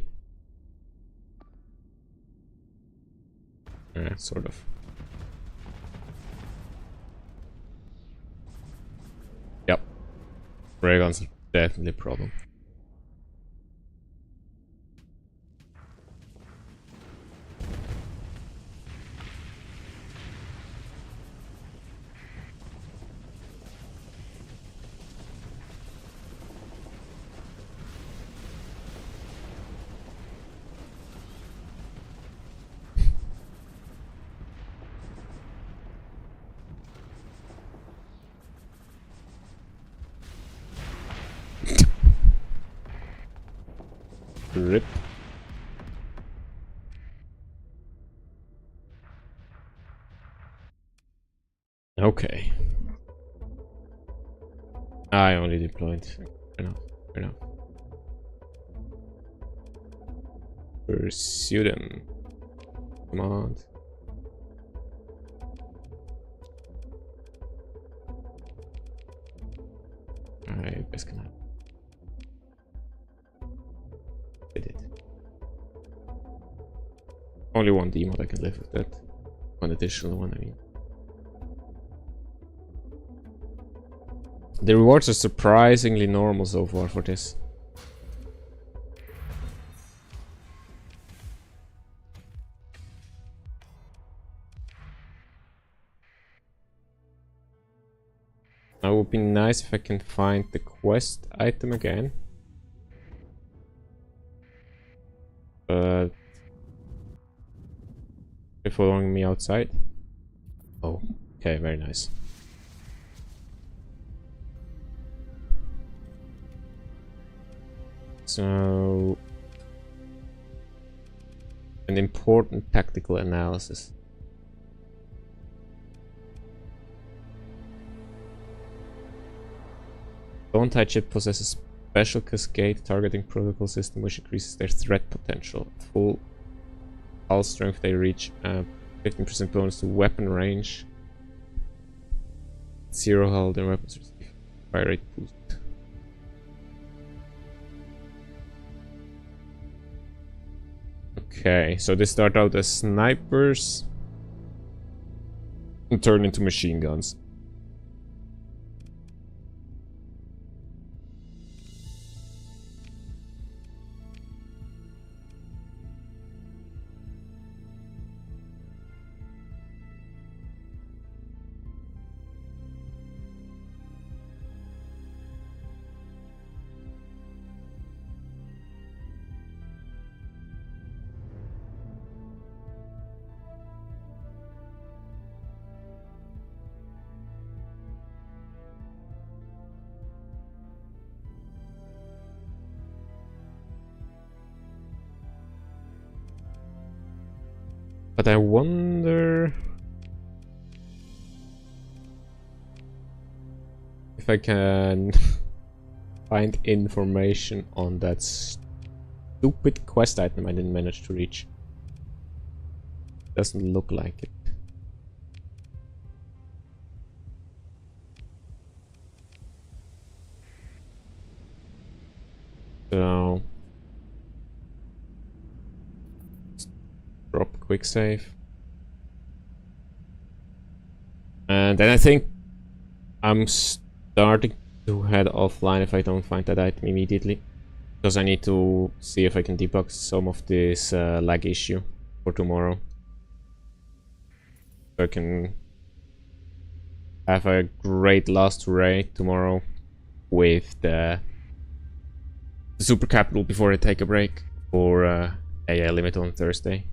Sort of. Yep. Railguns are definitely a problem. Rip. Okay. I only deployed. Fair enough. Fair enough. Pursue them. Come on. Alright, best can happen. Did it. Only one demon, I can live with that. One additional one, I mean. The rewards are surprisingly normal so far for this. It would be nice if I can find the quest item again. But they're following me outside. Oh, okay, very nice. So, an important tactical analysis. Don't chip possesses special cascade targeting protocol system which increases their threat potential. Full hull strength they reach 15% bonus to weapon range. Zero hull, their weapons receive fire rate boost. Okay, so they start out as snipers and turn into machine guns. But I wonder if I can find information on that stupid quest item I didn't manage to reach. Doesn't look like it. So quick save. And then I think I'm starting to head offline if I don't find that item immediately. Because I need to see if I can debug some of this lag issue for tomorrow. So I can have a great last raid tomorrow with the super capital before I take a break for a limit on Thursday.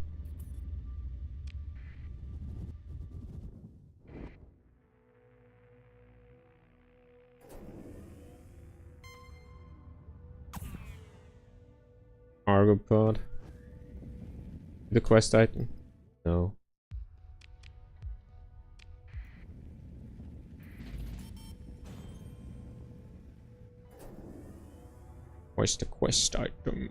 Cargo pod. The quest item? No. Where's the quest item?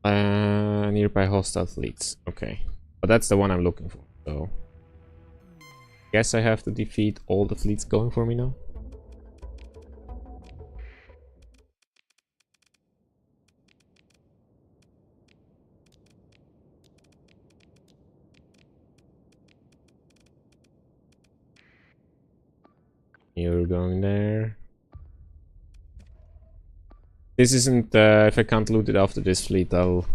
Nearby hostile fleets. Okay. But that's the one I'm looking for, so guess I have to defeat all the fleets going for me now. You're going there. This isn't, if I can't loot it after this fleet, I'll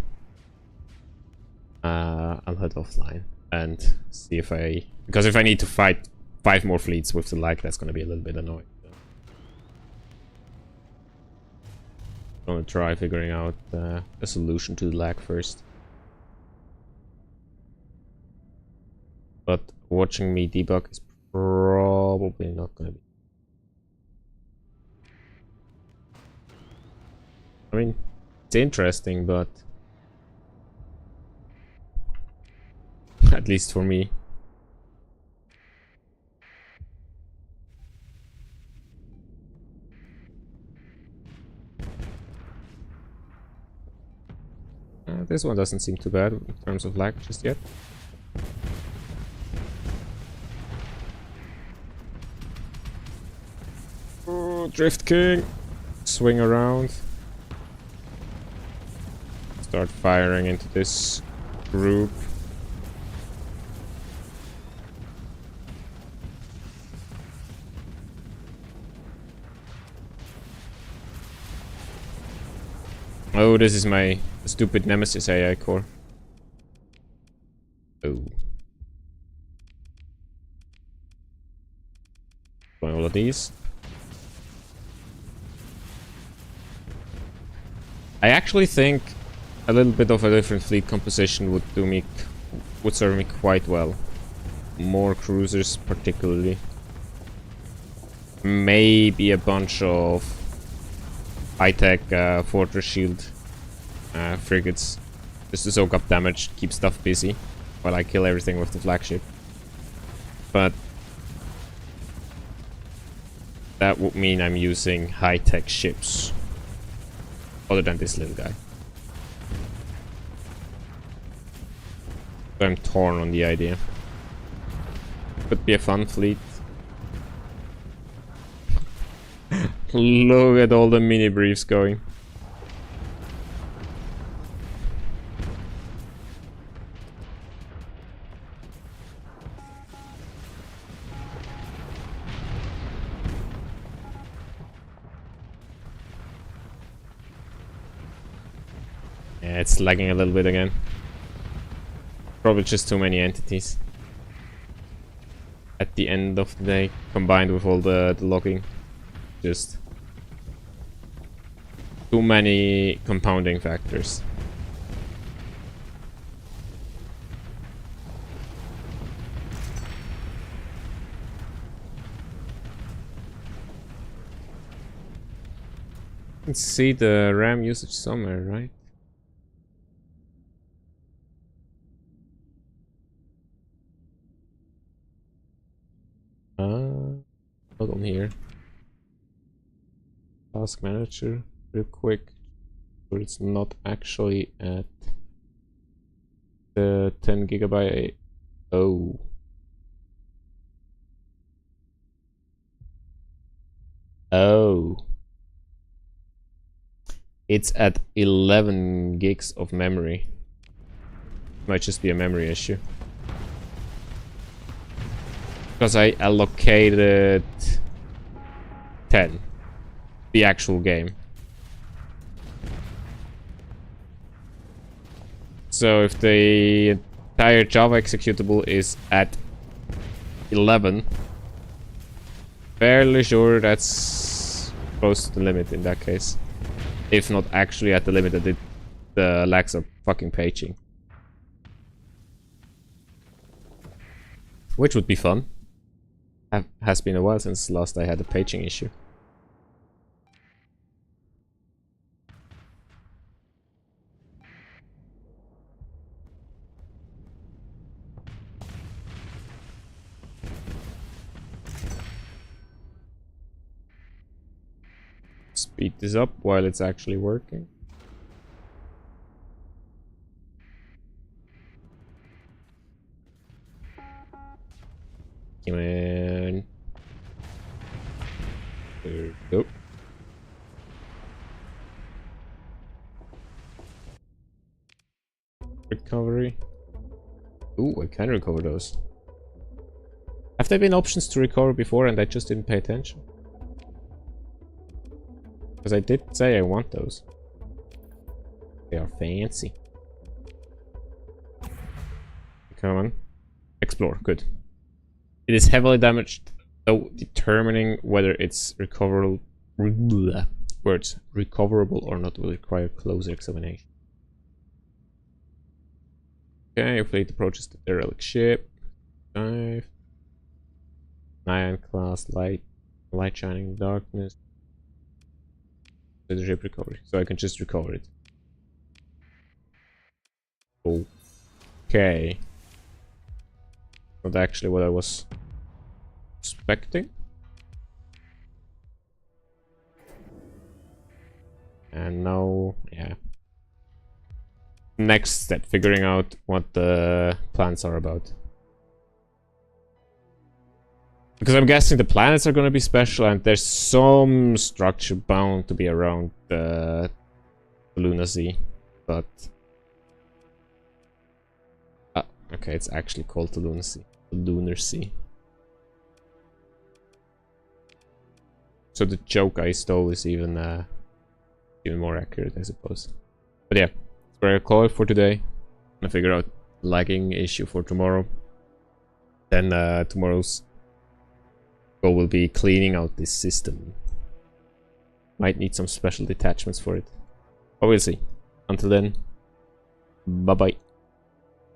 head offline and see if I... Because if I need to fight 5 more fleets with the lag, that's gonna be a little bit annoying. I'm gonna try figuring out a solution to the lag first. But watching me debug is probably not gonna be... I mean, it's interesting, but at least for me. This one doesn't seem too bad in terms of lag just yet. Oh, Drift King! Swing around. Start firing into this group. Oh, this is my stupid Nemesis AI core. Oh. Buy all of these. I actually think a little bit of a different fleet composition would serve me quite well. More cruisers particularly. Maybe a bunch of high-tech fortress shield frigates, just to soak up damage, keep stuff busy while I kill everything with the flagship. But that would mean I'm using high-tech ships other than this little guy. So I'm torn on the idea. Could be a fun fleet. Look at all the mini briefs going. Yeah, it's lagging a little bit again. Probably just too many entities at the end of the day, combined with all the logging. Just too many compounding factors. You can see the RAM usage somewhere, right? Not on here. Task manager, real quick, but it's not actually at the 10 gigabyte. Oh. Oh. It's at 11 gigs of memory. Might just be a memory issue. Because I allocated 10. The actual game. So if the entire Java executable is at 11, fairly sure that's close to the limit in that case. If not actually at the limit that the lags are fucking paging. Which would be fun. Has been a while since last I had a paging issue. Speed this up while it's actually working. Come on. There we go. Recovery. Ooh, I can recover those. Have there been options to recover before and I just didn't pay attention? Because I did say I want those. They are fancy. Come on. Explore. Good. It is heavily damaged, though determining whether it's recoverable or not will require closer examination. Okay, fleet approaches the derelict ship. Dive. Ion class light shining in the darkness. The ship recovery, so I can just recover it. Okay. Not actually what I was expecting. And now, yeah. Next step, figuring out what the plans are about. Because I'm guessing the planets are going to be special and there's some structure bound to be around the Lunacy, but... okay, it's actually called the Lunacy. The Lunar Sea. So the joke I stole is even more accurate, I suppose. But yeah, that's where I call it for today. I'm gonna figure out lagging issue for tomorrow. Then tomorrow's goal will be cleaning out this system. Might need some special detachments for it. But we'll see. Until then, bye bye.